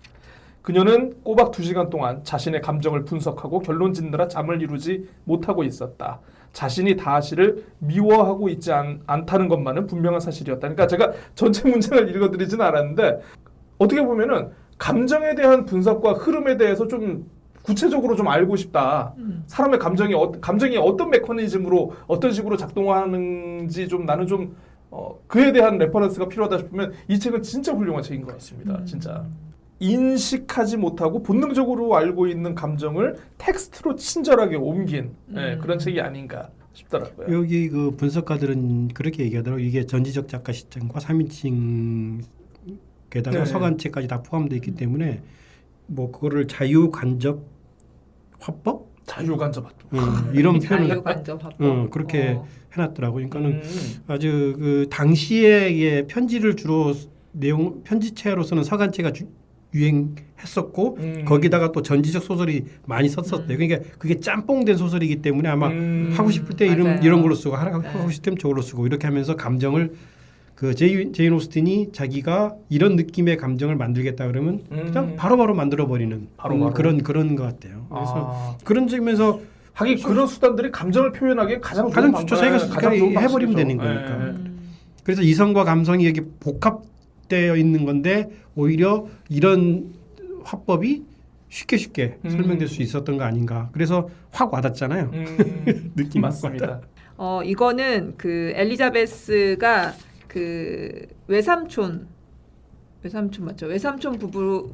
그녀는 꼬박 2시간 동안 자신의 감정을 분석하고 결론 짓느라 잠을 이루지 못하고 있었다. 자신이 다하시를 미워하고 있지 않다는 것만은 분명한 사실이었다. 그러니까 제가 전체 문장을 읽어드리지는 않았는데 어떻게 보면은 감정에 대한 분석과 흐름에 대해서 좀 구체적으로 좀 알고 싶다. 사람의 감정이 어떤 메커니즘으로 어떤 식으로 작동하는지 좀 나는 좀 그에 대한 레퍼런스가 필요하다 싶으면 이 책은 진짜 훌륭한 책인 것 같습니다. 진짜. 인식하지 못하고 본능적으로 알고 있는 감정을 텍스트로 친절하게 옮긴 그런 책이 아닌가 싶더라고요. 여기 그 분석가들은 그렇게 얘기하더라고요. 이게 전지적 작가 시점과 3인칭 게다가 서간체까지 다 포함되어 있기 때문에 뭐 그거를 자유간접 화법? 자유간접 화법. 이런 표현을 자유간접 화법. 그렇게 해놨더라고요. 그러니까는 아주 그 당시에 편지를 주로 편지체로서는 서간체가 유행했었고 거기다가 또 전지적 소설이 많이 썼었대요. 그러니까 그게 짬뽕된 소설이기 때문에 아마 하고 싶을 때 이런 걸로 쓰고 하고 싶을 때 저걸로 쓰고 이렇게 하면서 감정을 그 제인 오스틴이 자기가 이런 느낌의 감정을 만들겠다 그러면 그냥 바로바로 만들어버리는 그런 것 같아요. 그래서 그런 점에서 하긴 그런 수단들이 감정을 표현하기에 가장 좋죠. 자기가 해버리면 되는 거니까. 그래서 이성과 감성이 이렇게 복합되어 있는 건데 오히려 이런 화법이 쉽게 설명될 수 있었던 거 아닌가. 그래서 확 와닿잖아요. 느낌 맞습니다. 이거는 그 엘리자베스가 그 외삼촌 맞죠? 외삼촌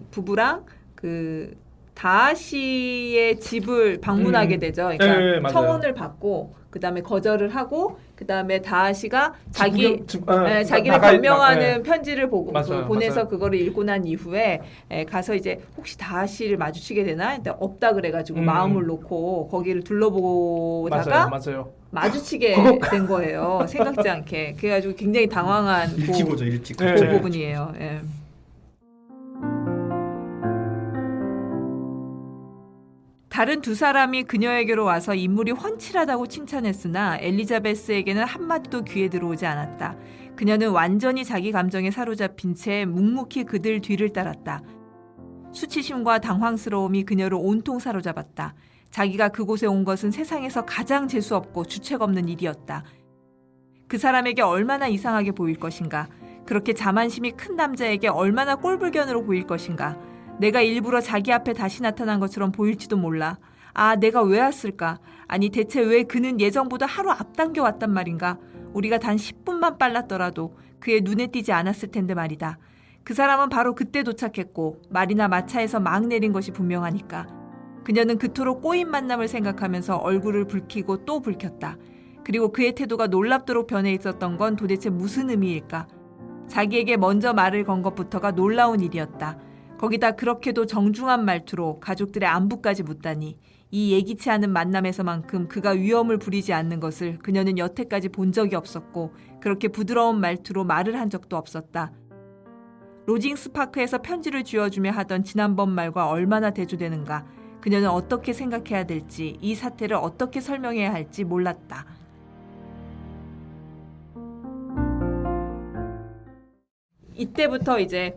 부부랑 그 다하시의 집을 방문하게 되죠. 그러니까 청혼을 받고 그다음에 거절을 하고 그다음에 다하시가 자기를 나가- 변명하는 편지를 보고 맞아요, 보내서 맞아요. 그거를 읽고 난 이후에 가서 이제 혹시 다하시를 마주치게 되나? 근데 없다 그래가지고 마음을 놓고 거기를 둘러보다가 맞아요. 마주치게 된 거예요. 생각지 않게. 그래가지고 굉장히 당황한 일찍 오죠, 일찍. 네. 그 부분이에요. 예. 다른 두 사람이 그녀에게로 와서 인물이 훤칠하다고 칭찬했으나 엘리자베스에게는 한마디도 귀에 들어오지 않았다. 그녀는 완전히 자기 감정에 사로잡힌 채 묵묵히 그들 뒤를 따랐다. 수치심과 당황스러움이 그녀를 온통 사로잡았다. 자기가 그곳에 온 것은 세상에서 가장 재수없고 주책 없는 일이었다. 그 사람에게 얼마나 이상하게 보일 것인가. 그렇게 자만심이 큰 남자에게 얼마나 꼴불견으로 보일 것인가. 내가 일부러 자기 앞에 다시 나타난 것처럼 보일지도 몰라. 아, 내가 왜 왔을까? 아니, 대체 왜 그는 예정보다 하루 앞당겨 왔단 말인가? 우리가 단 10분만 빨랐더라도 그의 눈에 띄지 않았을 텐데 말이다. 그 사람은 바로 그때 도착했고 말이나 마차에서 막 내린 것이 분명하니까. 그녀는 그토록 꼬인 만남을 생각하면서 얼굴을 붉히고 또 붉혔다. 그리고 그의 태도가 놀랍도록 변해 있었던 건 도대체 무슨 의미일까? 자기에게 먼저 말을 건 것부터가 놀라운 일이었다. 거기다 그렇게도 정중한 말투로 가족들의 안부까지 묻다니. 이 예기치 않은 만남에서만큼 그가 위험을 부리지 않는 것을 그녀는 여태까지 본 적이 없었고 그렇게 부드러운 말투로 말을 한 적도 없었다. 로징스 파크에서 편지를 쥐어주며 하던 지난번 말과 얼마나 대조되는가. 그녀는 어떻게 생각해야 될지, 이 사태를 어떻게 설명해야 할지 몰랐다. 이때부터 이제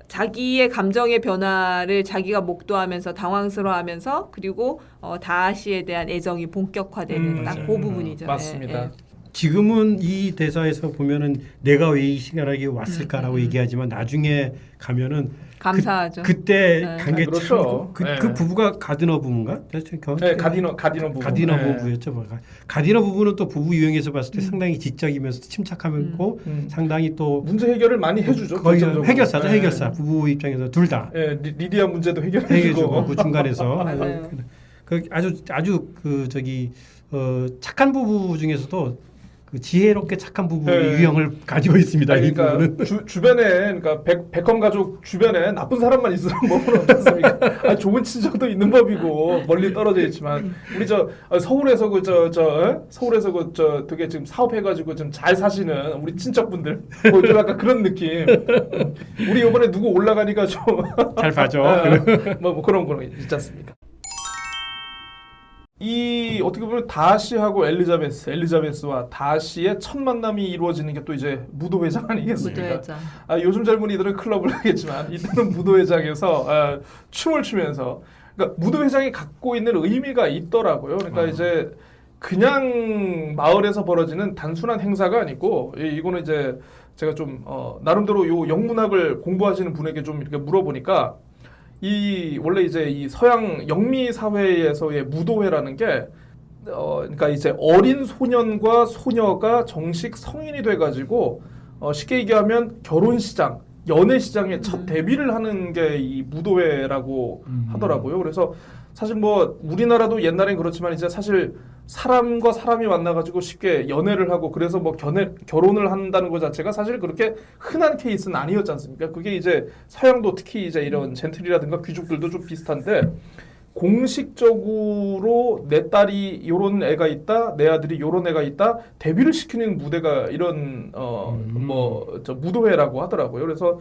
자기의 감정의 변화를 자기가 목도하면서 당황스러워하면서 그리고 다하시에 대한 애정이 본격화되는 딱 맞아요. 그 부분이죠. 맞습니다. 예, 예. 지금은 이 대사에서 보면은 내가 왜 이 시간에 왔을까라고 얘기하지만 나중에 가면은 감사하죠. 그때 네. 관계 그렇죠. 그 네. 부부가 가디너 부부인가? 네, 가디너 부부. 가디너 네. 부부였죠. 뭐. 가디너 부부는 또 부부 유형에서 봤을 때 상당히 지적이면서 침착하고 상당히 또 문제 해결을 많이 해주죠. 거의 결정적으로. 해결사죠. 네. 해결사. 부부 입장에서 둘 다 예, 리디아 문제도 해결주고 해결해주고. 그 중간에서 맞아요. 아주 그 착한 부부 중에서도 그 지혜롭게 착한 부부의 네. 유형을 가지고 있습니다. 이 그러니까 부분은. 주변에 그러니까 베컴 가족 주변에 나쁜 사람만 있으면 뭐는 어떻습니까? 좋은 친척도 있는 법이고 멀리 떨어져 있지만 우리 서울에서 서울에서 되게 지금 사업해가지고 좀 잘 사시는 우리 친척분들 뭐 좀 약간 그런 느낌. 우리 이번에 누구 올라가니까 좀 잘 봐줘. 뭐 그런 거 있지 않습니까? 이 어떻게 보면 다시하고 엘리자베스와 다시의 첫 만남이 이루어지는 게 또 이제 무도회장 아니겠습니까? 무도회장. 요즘 젊은이들은 클럽을 하겠지만 이때는 무도회장에서 춤을 추면서 그러니까 무도회장이 갖고 있는 의미가 있더라고요. 그러니까 이제 그냥 마을에서 벌어지는 단순한 행사가 아니고 이거는 이제 제가 좀 나름대로 요 영문학을 공부하시는 분에게 좀 이렇게 물어보니까 원래 이제 이 서양 영미 사회에서의 무도회라는 게 그러니까 이제 어린 소년과 소녀가 정식 성인이 돼가지고 쉽게 얘기하면 결혼 시장, 연애 시장에 첫 데뷔를 하는 게 이 무도회라고 하더라고요. 그래서 사실 뭐 우리나라도 옛날엔 그렇지만 이제 사실 사람과 사람이 만나가지고 쉽게 연애를 하고 그래서 뭐 결혼을 한다는 것 자체가 사실 그렇게 흔한 케이스는 아니었지 않습니까? 그게 이제 서양도 특히 이제 이런 젠틀이라든가 귀족들도 좀 비슷한데 공식적으로 내 딸이 요런 애가 있다, 내 아들이 요런 애가 있다 데뷔를 시키는 무대가 이런 무도회라고 하더라고요. 그래서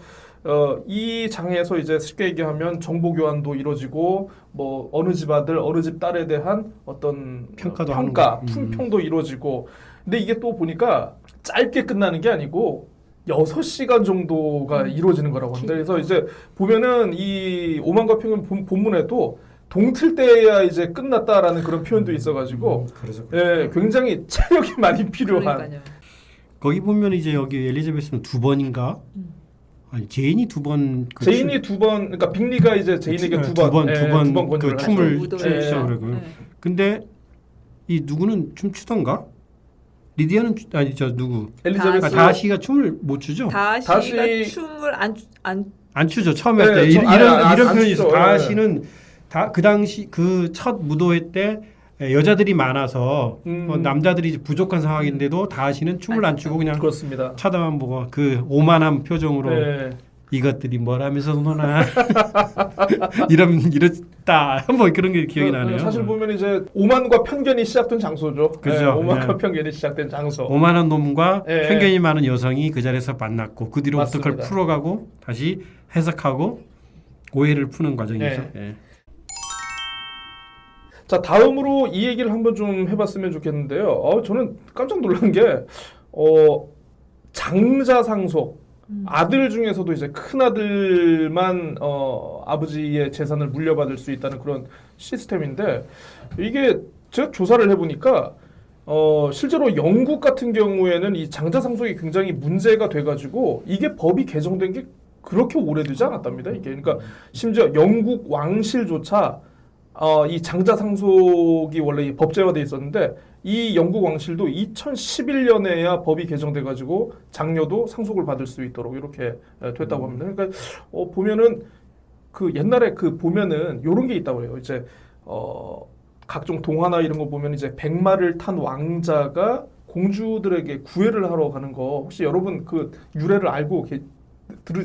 이 장에서 이제 쉽게 얘기하면 정보 교환도 이루어지고 뭐 어느 집 아들, 어느 집 딸에 대한 어떤 평가, 품평도 이루어지고 근데 이게 또 보니까 짧게 끝나는 게 아니고 6시간 정도가 이루어지는 거라고 합니다. 그래서 이제 보면은 이 오만과 평은 본문에도 동틀 때야 이제 끝났다라는 그런 표현도 있어가지고 예, 굉장히 체력이 많이 필요한. 그러니까요. 거기 보면 이제 여기 엘리자베스는 2번인가? 아니 제인이 2번. 제인이 2번, 그러니까 빅리가 이제 제인에게 2번 그 춤을 무도회에서. 추시라고 그러고요. 근데 이 누구는 춤추던가? 리디아는 누구? 엘리자베스 다시가 춤을 못 추죠? 다시가 다시- 춤을 안 추죠. 처음에 네, 때 안 이런 표현이 추죠. 있어요. 다시는 그 당시 그 첫 무도회 때 여자들이 많아서 남자들이 이제 부족한 상황인데도 다하시는 춤을 안 추고 그냥 그렇습니다. 쳐다만 보고 그 오만한 표정으로 네. 이것들이 뭐라면서 노나 이랬다 뭐 그런 게 기억이 나네요. 사실 보면 이제 오만과 편견이 시작된 장소죠. 그죠. 오만과 편견이 시작된 장소. 오만한 놈과 예. 편견이 많은 여성이 그 자리에서 만났고 그 뒤로부터 그걸 맞습니다. 풀어가고 다시 해석하고 오해를 푸는 과정이죠. 예. 예. 자, 다음으로 이 얘기를 한번 좀 해봤으면 좋겠는데요. 저는 깜짝 놀란 게 장자 상속. 아들 중에서도 이제 큰 아들만 아버지의 재산을 물려받을 수 있다는 그런 시스템인데 이게 제가 조사를 해보니까 실제로 영국 같은 경우에는 이 장자 상속이 굉장히 문제가 돼가지고 이게 법이 개정된 게 그렇게 오래되지 않았답니다. 이게 그러니까 심지어 영국 왕실조차 이 장자 상속이 원래 법제화돼 있었는데 이 영국 왕실도 2011년에야 법이 개정돼 가지고 장녀도 상속을 받을 수 있도록 이렇게 됐다고 합니다. 그러니까 보면은 그 옛날에 그 보면은 요런 게 있다고 해요. 이제 각종 동화나 이런 거 보면 이제 백마를 탄 왕자가 공주들에게 구애를 하러 가는 거 혹시 여러분 그 유래를 알고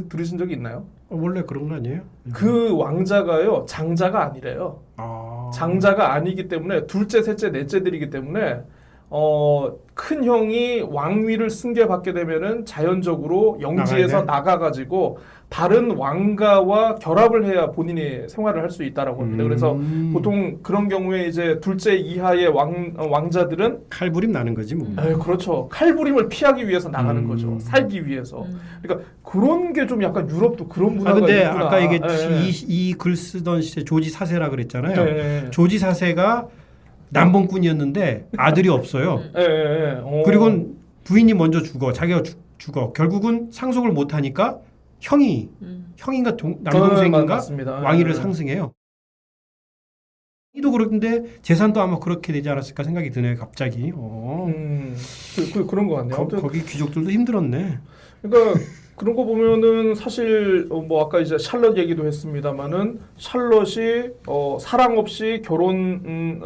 들으신 적이 있나요? 원래 그런 거 아니에요? 그 왕자가요 장자가 아니래요. 장자가 아니기 때문에 둘째, 셋째, 넷째들이기 때문에 큰 형이 왕위를 승계받게 되면은 자연적으로 영지에서 나가가지고 다른 왕가와 결합을 해야 본인이 생활을 할 수 있다라고 합니다. 그래서 보통 그런 경우에 이제 둘째 이하의 왕자들은 칼부림 나는 거지 뭐. 그렇죠. 칼부림을 피하기 위해서 나가는 거죠. 살기 위해서. 그러니까 그런 게 좀 약간 유럽도 그런 문화가 근데 있구나. 아까 이게 이 글 쓰던 시대 조지 4세라 그랬잖아요. 네. 조지 4세가 남봉꾼이었는데 아들이 없어요. 그리고 부인이 먼저 죽어. 자기가 죽어. 결국은 상속을 못 하니까 형인가 남동생인가 맞습니다. 왕위를 상승해요. 이도 그런데 재산도 아마 그렇게 되지 않았을까 생각이 드네요. 갑자기. 그런 것 같네요. 아무튼 거기 귀족들도 힘들었네. 그러니까 그런 거 보면은 사실 뭐 아까 이제 샬럿 얘기도 했습니다만은 샬럿이 사랑 없이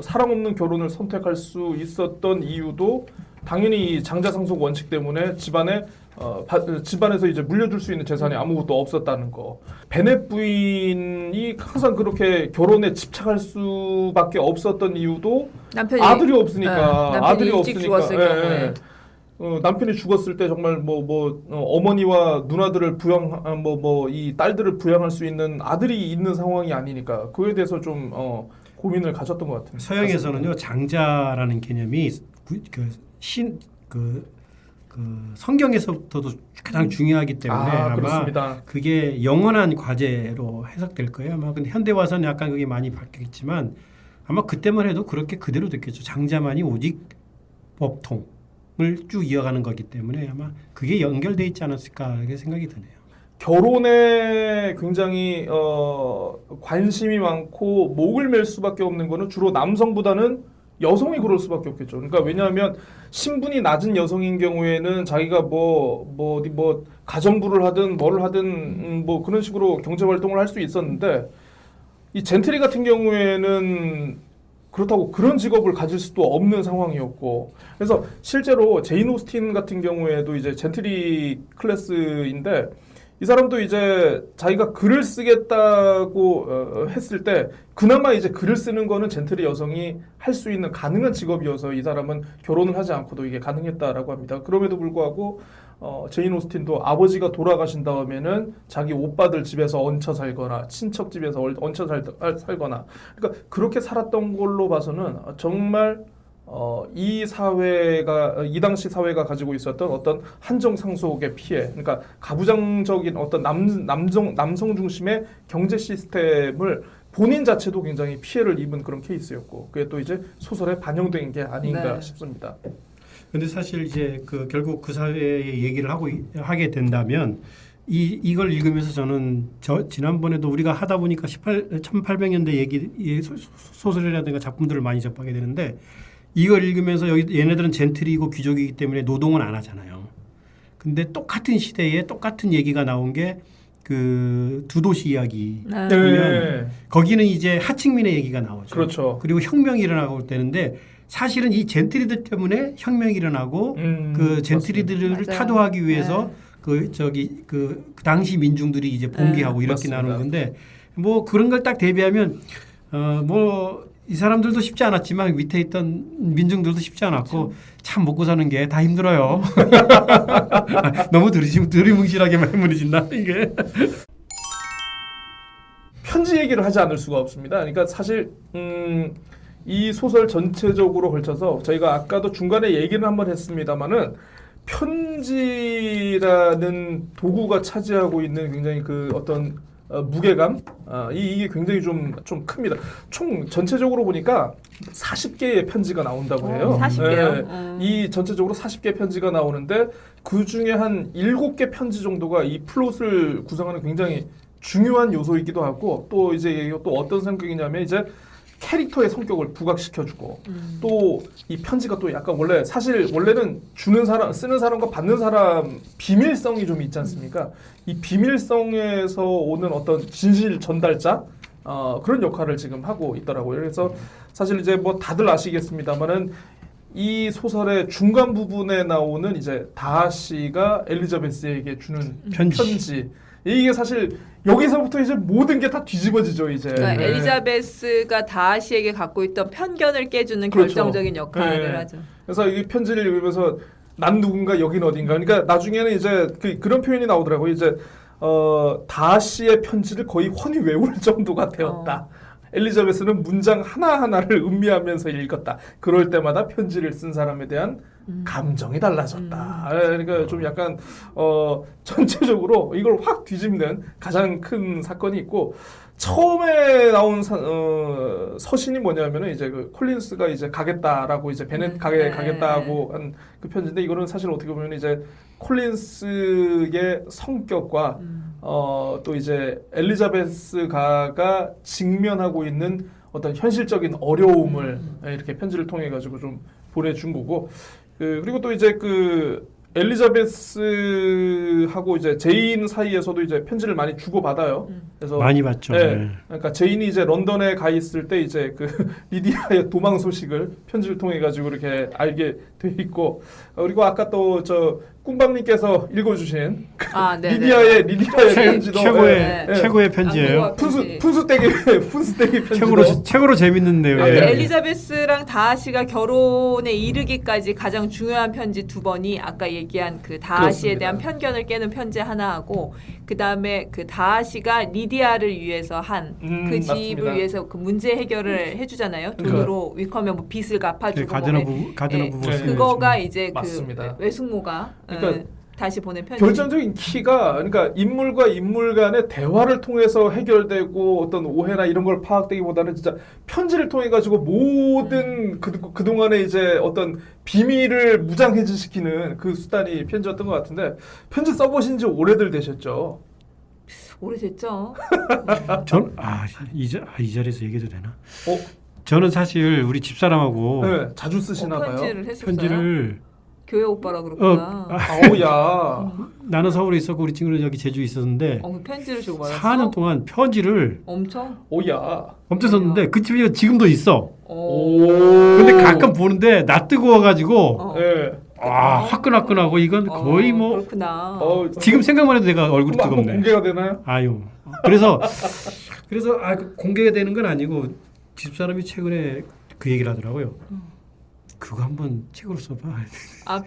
사랑 없는 결혼을 선택할 수 있었던 이유도 당연히 이 장자상속 원칙 때문에 집안에서 이제 물려줄 수 있는 재산이 아무것도 없었다는 거. 베넷 부인이 항상 그렇게 결혼에 집착할 수밖에 없었던 이유도 남편이 아들이 없으니까. 남편이 일찍 죽었을 경우에. 남편이 죽었을 때 정말 어머니와 누나들을 이 딸들을 부양할 수 있는 아들이 있는 상황이 아니니까 그에 대해서 좀 고민을 가졌던 것 같아요. 서양에서는요 장자라는 개념이 성경에서부터도 가장 중요하기 때문에 아마 그렇습니다. 그게 영원한 과제로 해석될 거예요. 아마 근데 현대 와서는 약간 그게 많이 바뀌었지만 아마 그때만 해도 그렇게 그대로 됐겠죠. 장자만이 오직 법통을 쭉 이어가는 거기 때문에 아마 그게 연결돼 있지 않았을까 이렇게 생각이 드네요. 결혼에 굉장히 관심이 많고 목을 맬 수밖에 없는 거는 주로 남성보다는 여성이 그럴 수밖에 없겠죠. 그러니까 왜냐하면 신분이 낮은 여성인 경우에는 자기가 어디 가정부를 하든 뭐를 하든 뭐 그런 식으로 경제 활동을 할 수 있었는데 이 젠트리 같은 경우에는 그렇다고 그런 직업을 가질 수도 없는 상황이었고 그래서 실제로 제인 오스틴 같은 경우에도 이제 젠트리 클래스인데 이 사람도 이제 자기가 글을 쓰겠다고 했을 때 그나마 이제 글을 쓰는 거는 젠틀리 여성이 할 수 있는 가능한 직업이어서 이 사람은 결혼을 하지 않고도 이게 가능했다라고 합니다. 그럼에도 불구하고 제인 오스틴도 아버지가 돌아가신 다음에는 자기 오빠들 집에서 얹혀 살거나 친척 집에서 얹혀 살거나 그러니까 그렇게 살았던 걸로 봐서는 정말 이 당시 사회가 가지고 있었던 어떤 한정 상속의 피해, 그러니까 가부장적인 어떤 남성 중심의 경제 시스템을 본인 자체도 굉장히 피해를 입은 그런 케이스였고, 그게 또 이제 소설에 반영된 게 아닌가 싶습니다. 근데 사실 이제 결국 그 사회의 얘기를 하게 된다면 이걸 읽으면서 저는 지난번에도 우리가 하다 보니까 1800년대 소설이라든가 작품들을 많이 접하게 되는데. 이걸 읽으면서 얘네들은 젠틀이고 귀족이기 때문에 노동은 안 하잖아요. 근데 똑같은 시대에 똑같은 얘기가 나온 게 그 두 도시 이야기 아. 네. 거기는 이제 하층민의 얘기가 나오죠. 그렇죠. 그리고 혁명이 일어나고 때는데 사실은 이 젠트리들 때문에 혁명이 일어나고 그 젠트리들을 맞아요. 타도하기 위해서 네. 그 당시 민중들이 이제 봉기하고 이렇게 맞습니다. 나누는 건데 뭐 그런 걸 딱 대비하면 뭐 이 사람들도 쉽지 않았지만 밑에 있던 민중들도 쉽지 않았고 참 먹고 사는 게 다 힘들어요. 너무 들이뭉실하게 말문이진다 이게. 편지 얘기를 하지 않을 수가 없습니다. 그러니까 사실 이 소설 전체적으로 걸쳐서 저희가 아까도 중간에 얘기는 한번 했습니다마는 편지라는 도구가 차지하고 있는 굉장히 그 어떤 무게감 이게 굉장히 좀 큽니다. 총 전체적으로 보니까 40개의 편지가 나온다고 해요. 40개요? 이 전체적으로 40개 편지가 나오는데 그 중에 한 7개 편지 정도가 이 플롯을 구성하는 굉장히 중요한 요소이기도 하고 또 이제 또 어떤 성격이냐면 이제 캐릭터의 성격을 부각시켜주고 또 이 편지가 또 약간 원래는 주는 사람 쓰는 사람과 받는 사람 비밀성이 좀 있지 않습니까? 이 비밀성에서 오는 어떤 진실 전달자 그런 역할을 지금 하고 있더라고요. 그래서 사실 이제 뭐 다들 아시겠습니다만은 이 소설의 중간 부분에 나오는 이제 다하 씨가 엘리자베스에게 주는 편지. 이게 사실 여기서부터 이제 모든 게 다 뒤집어지죠 이제. 그러니까 네. 엘리자베스가 다하 씨에게 갖고 있던 편견을 깨주는 그렇죠. 결정적인 역할을 네. 하죠. 그래서 이 편지를 읽으면서 난 누군가 여긴 어딘가. 그러니까 나중에는 이제 그런 표현이 나오더라고요. 이제 다하 씨의 편지를 거의 훤히 외울 정도가 되었다. 엘리자베스는 문장 하나하나를 음미하면서 읽었다. 그럴 때마다 편지를 쓴 사람에 대한 감정이 달라졌다. 그러니까 좀 약간 전체적으로 이걸 확 뒤집는 가장 큰 사건이 있고 처음에 나온 서신이 뭐냐면은 이제 그 콜린스가 이제 가겠다라고 이제 베넷 가겠다고 한 그 편지인데 이거는 사실 어떻게 보면 이제 콜린스의 성격과 또 이제 엘리자베스가 직면하고 있는 어떤 현실적인 어려움을 이렇게 편지를 통해 가지고 좀 보내준 거고 그리고 또 이제 그 엘리자베스하고 이제 제인 사이에서도 이제 편지를 많이 주고 받아요. 그래서 많이 받죠. 네. 네. 그러니까 제인이 이제 런던에 가 있을 때 이제 그 리디아의 도망 소식을 편지를 통해 가지고 이렇게 알게 돼 있고 그리고 아까 또 저 꿍밤님께서 읽어주신 그 리디아의 편지도 최고의 편지예요. 푼수떼기 편지도 최고로 재밌는 내용이에요. 엘리자베스랑 다하 씨가 결혼에 이르기까지 가장 중요한 편지 두 번이 아까 얘기한 그 다하 씨에 대한 편견을 깨는 편지 하나하고 그 다음에 그 다하 씨가 리디아를 위해서 한 그 집을 맞습니다. 위해서 그 문제 해결을 해주잖아요. 돈으로 위커면 뭐 빚을 갚아주고 가드너 부부 그거가 이제 맞습니다. 그 외숙모가 그러니까 다시 보낸 편지. 결정적인 키가 그러니까 인물과 인물 간의 대화를 통해서 해결되고 어떤 오해나 이런 걸 파악되기보다는 진짜 편지를 통해 가지고 모든 그동안에 이제 어떤 비밀을 무장해제시키는 그 수단이 편지였던 것 같은데 편지 써보신 지 오래들 되셨죠? 오래됐죠. 이 자리에서 얘기해도 되나? 저는 사실 우리 집사람하고 자주 쓰시나 봐요. 편지를 했었어요. 편지를 교회 오빠라 그렇구나. 아우야. 나는 서울에 있었고 우리 친구는 여기 제주에 있었는데 그 편지를 주고 받았어? 4년 동안 편지를 엄청 엄청 썼는데 그 집이 지금도 있어. 오. 근데 가끔 보는데 나 뜨거워가지고 네. 화끈화끈하고 이건 거의 뭐 그렇구나. 지금 생각만 해도 내가 얼굴이 뜨겁네. 공개가 되나요? 아유. 그래서 공개가 되는 건 아니고 집사람이 최근에 그 얘기를 하더라고요. 그거 한번 책으로 써봐.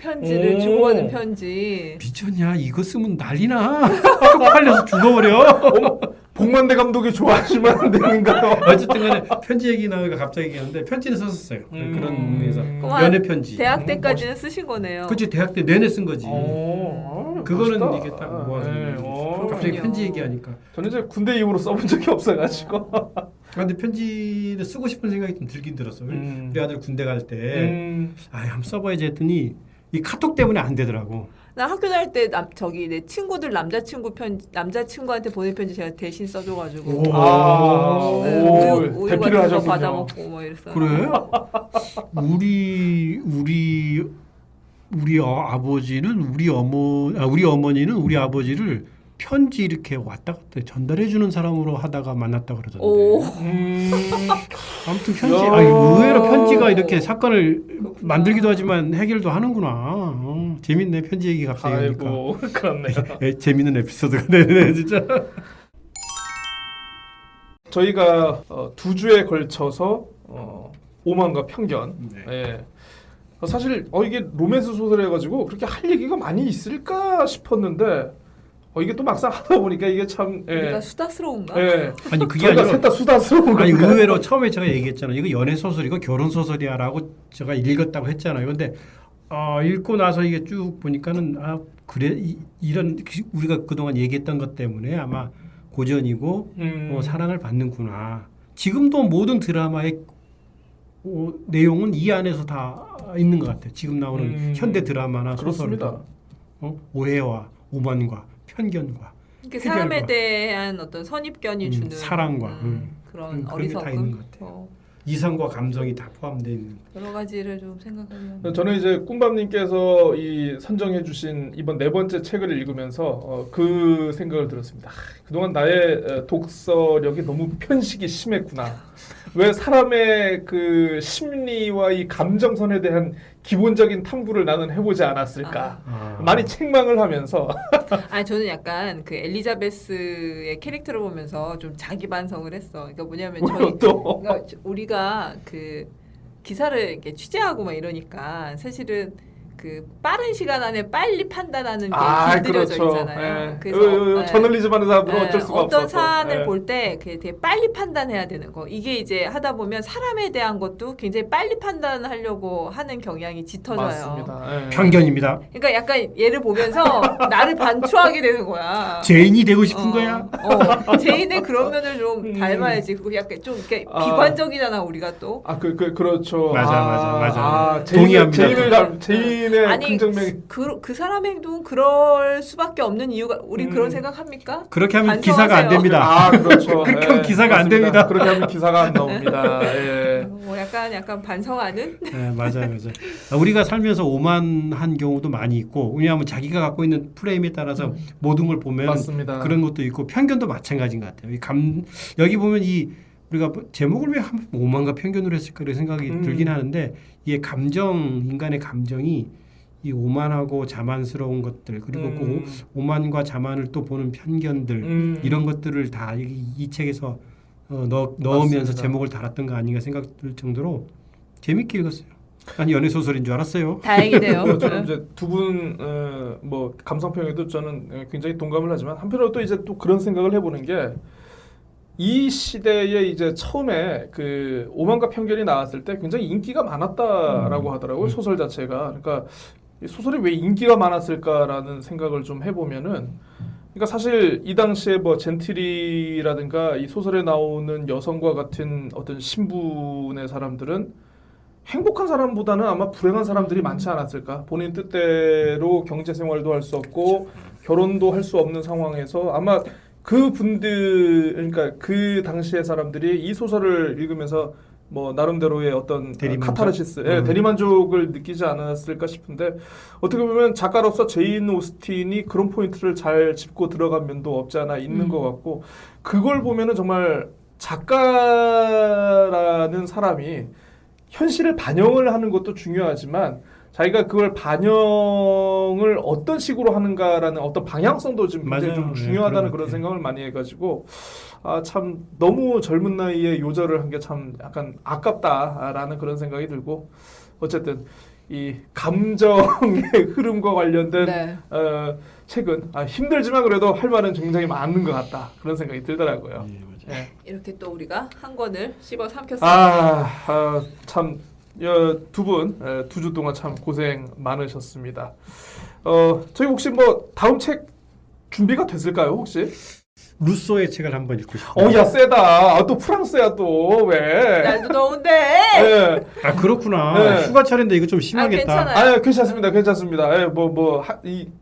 편지를 주고받은 편지. 미쳤냐? 이거 쓰면 난리나. 쪽팔려서 죽어버려. 복만대 감독이 좋아하시면 되는가요? 어쨌든 간에 편지 얘기 나오니까 갑자기 얘기하는데 편지는 썼었어요. 그런 의미에서 연애 편지. 대학 때까지는 쓰신 거네요. 그렇지. 대학 때 내내 쓴 거지. 그거는 멋있다. 이게 딱 모아서 갑자기 그렇군요. 편지 얘기하니까. 저는 이제 군대 이후로 써본 적이 없어가지고. 근데 편지를 쓰고 싶은 생각이 좀 들긴 들었어. 우리 아들 군대 갈 때 한번 써봐야지 했더니 이 카톡 때문에 안 되더라고. 나 학교 다닐 때 내 친구들 남자친구한테 보낸 편지 제가 대신 써줘가지고 우유 대피를 같은 거 하셨군요. 받아 먹고 뭐 이랬어요. 그래? 우리 아버지는 우리 어머니는 우리 아버지를 편지 이렇게 왔다 갔다 전달해 주는 사람으로 하다가 만났다 그러던데. 오. 아무튼 편지, 야. 의외로 편지가 이렇게 사건을 만들기도 하지만 해결도 하는구나. 재밌네 편지 얘기 갑자기 하니까. 아이고 그렇네요. 재밌는 에피소드가 되네 진짜. 저희가 2주에 걸쳐서 오만과 편견. 네. 예. 사실 이게 로맨스 소설해가지고 그렇게 할 얘기가 많이 있을까 싶었는데 이게 또 막상 하다 보니까 이게 참 우리가 수다스러운가? 예. 아니 그게 저희가 아니라 셋 다 수다스러운 아니 건가? 의외로 처음에 제가 얘기했잖아요. 이거 연애 소설, 이거 결혼 소설이야라고 제가 읽었다고 했잖아요. 근데 읽고 나서 이게 쭉 보니까는 그래 이런 우리가 그동안 얘기했던 것 때문에 아마 고전이고 사랑을 받는구나. 지금도 모든 드라마의 내용은 이 안에서 다 있는 것 같아요. 지금 나오는 현대 드라마나 그렇습니다. 소설도 오해와 오만과 편견과 그 사람에 해결과. 대한 어떤 선입견이 주는 사랑과 그런 그런 게 다 있는 것 어리석음, 같아요. 이상과 감정이 다 포함되어 있는. 여러 가지를 좀 생각하면. 저는 이제 꿈밤님께서 이 선정해주신 이번 4번째 책을 읽으면서 그 생각을 들었습니다. 그동안 나의 독서력이 너무 편식이 심했구나. 왜 사람의 그 심리와 이 감정선에 대한 기본적인 탐구를 나는 해보지 않았을까. 많이 책망을 하면서 아니 저는 약간 그 엘리자베스의 캐릭터를 보면서 좀 자기 반성을 했어. 그러니까 뭐냐면 그러니까 우리가 그 기사를 이렇게 취재하고 막 이러니까 사실은 그 빠른 시간 안에 빨리 판단하는 게 길들여져 그렇죠. 있잖아요. 예. 그래서 저널리즘 하는 사람들은 어쩔 수가 없어. 어떤 사안을 볼 때 되게 빨리 판단해야 되는 거. 이게 이제 하다 보면 사람에 대한 것도 굉장히 빨리 판단하려고 하는 경향이 짙어져요. 맞습니다. 예. 편견입니다. 그러니까 약간 얘를 보면서 나를 반추하게 되는 거야. 죄인이 되고 싶은 거야? 제인의 그런 면을 좀 닮아야지. 그리고 약간 좀 이렇게 비관적이잖아 우리가 또. 그렇죠. 맞아. 제인의 아니 긍정명이 그 사람 행동 그럴 수밖에 없는 이유가 우린 그런 생각합니까? 그렇게 하면 반성하세요. 기사가 안 됩니다. 그렇죠. 그렇게 하면 기사가 안 됩니다. 그렇게 하면 기사가 안 나옵니다. 예. 뭐 약간 반성하는. 네, 맞아요. 우리가 살면서 오만한 경우도 많이 있고, 왜냐하면 자기가 갖고 있는 프레임에 따라서 모든 걸 보면 맞습니다. 그런 것도 있고 편견도 마찬가지인 것 같아요. 여기 보면 우리가 제목을 왜 오만과 편견으로 했을까 이런 생각이 들긴 하는데 이게 인간의 감정이 이 오만하고 자만스러운 것들 그리고 그 오만과 자만을 또 보는 편견들 이런 것들을 다 이 책에서 넣으면서 맞습니다. 제목을 달았던 거 아닌가 생각들 정도로 재밌게 읽었어요. 아니 연애 소설인 줄 알았어요. 다행이네요. 저는 이제 두 분 뭐 감상평에도 저는 굉장히 동감을 하지만 한편으로 또 이제 또 그런 생각을 해보는 게 이 시대에 이제 처음에 그 오만과 편견이 나왔을 때 굉장히 인기가 많았다라고 하더라고요. 소설 자체가. 그러니까 이 소설이 왜 인기가 많았을까라는 생각을 좀 해보면은 그러니까 사실 이 당시에 뭐 젠틀이라든가 이 소설에 나오는 여성과 같은 어떤 신분의 사람들은 행복한 사람보다는 아마 불행한 사람들이 많지 않았을까. 본인 뜻대로 경제 생활도 할 수 없고 결혼도 할 수 없는 상황에서 아마 그 분들 그러니까 그 당시의 사람들이 이 소설을 읽으면서 뭐 나름대로의 어떤 대리만족? 카타르시스, 대리만족을 느끼지 않았을까 싶은데 어떻게 보면 작가로서 제인 오스틴이 그런 포인트를 잘 짚고 들어간 면도 없지 않아 있는 것 같고 그걸 보면은 정말 작가라는 사람이 현실을 반영을 하는 것도 중요하지만 자기가 그걸 반영을 어떤 식으로 하는가라는 어떤 방향성도 좀 굉장히 맞아요. 좀 중요하다는 네, 그런 그런 생각을 많이 해가지고 참 너무 젊은 나이에 요절을 한 게 참 약간 아깝다라는 그런 생각이 들고 어쨌든 이 감정의 흐름과 관련된 네. 책은 힘들지만 그래도 할 말은 굉장히 많은 것 같다 그런 생각이 들더라고요. 예. 이렇게 또 우리가 한 권을 씹어 삼켰습니다. 참 두 분 2주 동안 참 고생 많으셨습니다. 저희 혹시 뭐 다음 책 준비가 됐을까요 혹시? 루소의 책을 한번 읽고 싶어요. 야 세다. 또 프랑스야 또 왜? 날도 더운데. 네. 그렇구나. 네. 휴가철인데 이거 좀 심하겠다. 괜찮아요. 괜찮습니다.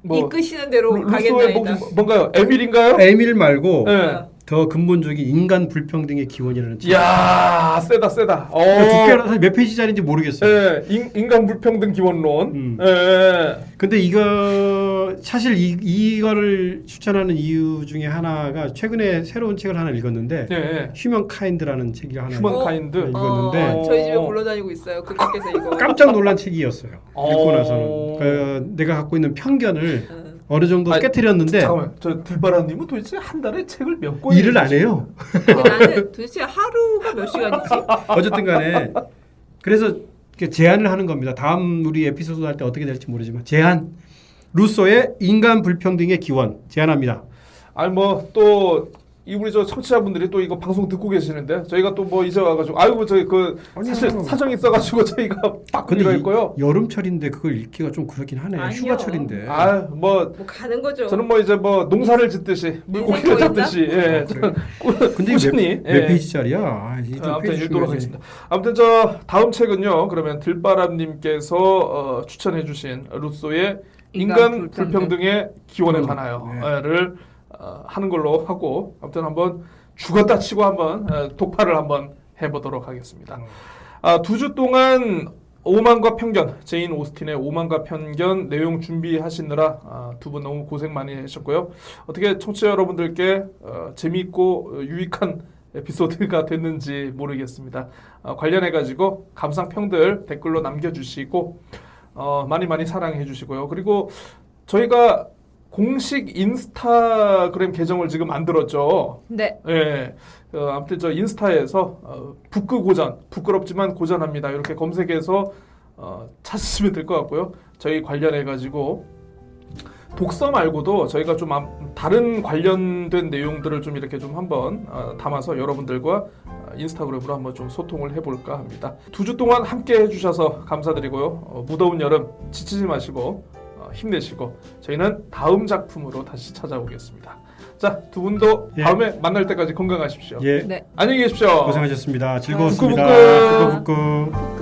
이끄시는 대로 루소의 가겠나이다. 뭔가요? 에밀인가요? 에밀 말고 네. 더 근본적인 인간 불평등의 기원이라는 책. 이야, 세다. 두께가 사실 몇 페이지짜리인지 모르겠어요. 예, 인간 불평등 기원론. 예. 근데 이거 사실 이거를 추천하는 이유 중에 하나가 최근에 새로운 책을 하나 읽었는데 예. 휴먼 카인드라는 책이 하나 휴먼 카인드. 읽었는데 저희 집에 굴러다니고 있어요. 그분께서 이거. 깜짝 놀란 책이었어요. 읽고 나서는 어. 내가 갖고 있는 편견을 응. 어느 정도 아니, 깨뜨렸는데 잠깐만, 저 들바라님은 도대체 한 달에 책을 몇 권? 일을 안 해요. 근데 나는 도대체 하루가 몇 시간이지? 어쨌든 간에 그래서 이렇게 제안을 하는 겁니다. 다음 우리 에피소드 할 때 어떻게 될지 모르지만 제안. 루소의 인간 불평등의 기원 제안합니다. 아니 뭐 또 이 우리 저 청취자분들이 또 이거 방송 듣고 계시는데 저희가 또 뭐 이제 와가지고 아이고 저희 그 사실 사정이 있어가지고 저희가 바꾸기로 했고요. 여름철인데 그걸 읽기가 좀 그렇긴 하네. 아니요. 휴가철인데. 아 뭐 뭐 가는 거죠. 저는 뭐 이제 뭐 농사를 짓듯이 물고기를 인생 잡듯이 예. 저는 근데 꾸준히 이게 몇 페이지짜리야? 아무튼 읽도록 하겠습니다. 아무튼 저 다음 책은요. 그러면 들바람님께서 추천해주신 루소의 인간 불평등의 기원에 관하여를 하는 걸로 하고 아무튼 한번 죽었다 치고 한번 독파를 한번 해보도록 하겠습니다. 2주 동안 오만과 편견, 제인 오스틴의 오만과 편견 내용 준비하시느라 두 분 너무 고생 많이 하셨고요. 어떻게 청취자 여러분들께 재미있고 유익한 에피소드가 됐는지 모르겠습니다. 관련해 가지고 감상평들 댓글로 남겨주시고 많이 사랑해 주시고요. 그리고 저희가 공식 인스타그램 계정을 지금 만들었죠. 네. 예. 아무튼 저 인스타에서 북구 고전, 부끄럽지만 고전합니다. 이렇게 검색해서 찾으시면 될 것 같고요. 저희 관련해 가지고 독서 말고도 저희가 좀 다른 관련된 내용들을 좀 이렇게 좀 한번 담아서 여러분들과 인스타그램으로 한번 좀 소통을 해볼까 합니다. 2주 동안 함께 해주셔서 감사드리고요. 무더운 여름 지치지 마시고 힘내시고 저희는 다음 작품으로 다시 찾아오겠습니다. 자, 두 분도 예. 다음에 만날 때까지 건강하십시오. 예. 네. 안녕히 계십시오. 고생하셨습니다. 즐거웠습니다. 부끄부끄. 부끄부끄. 부끄.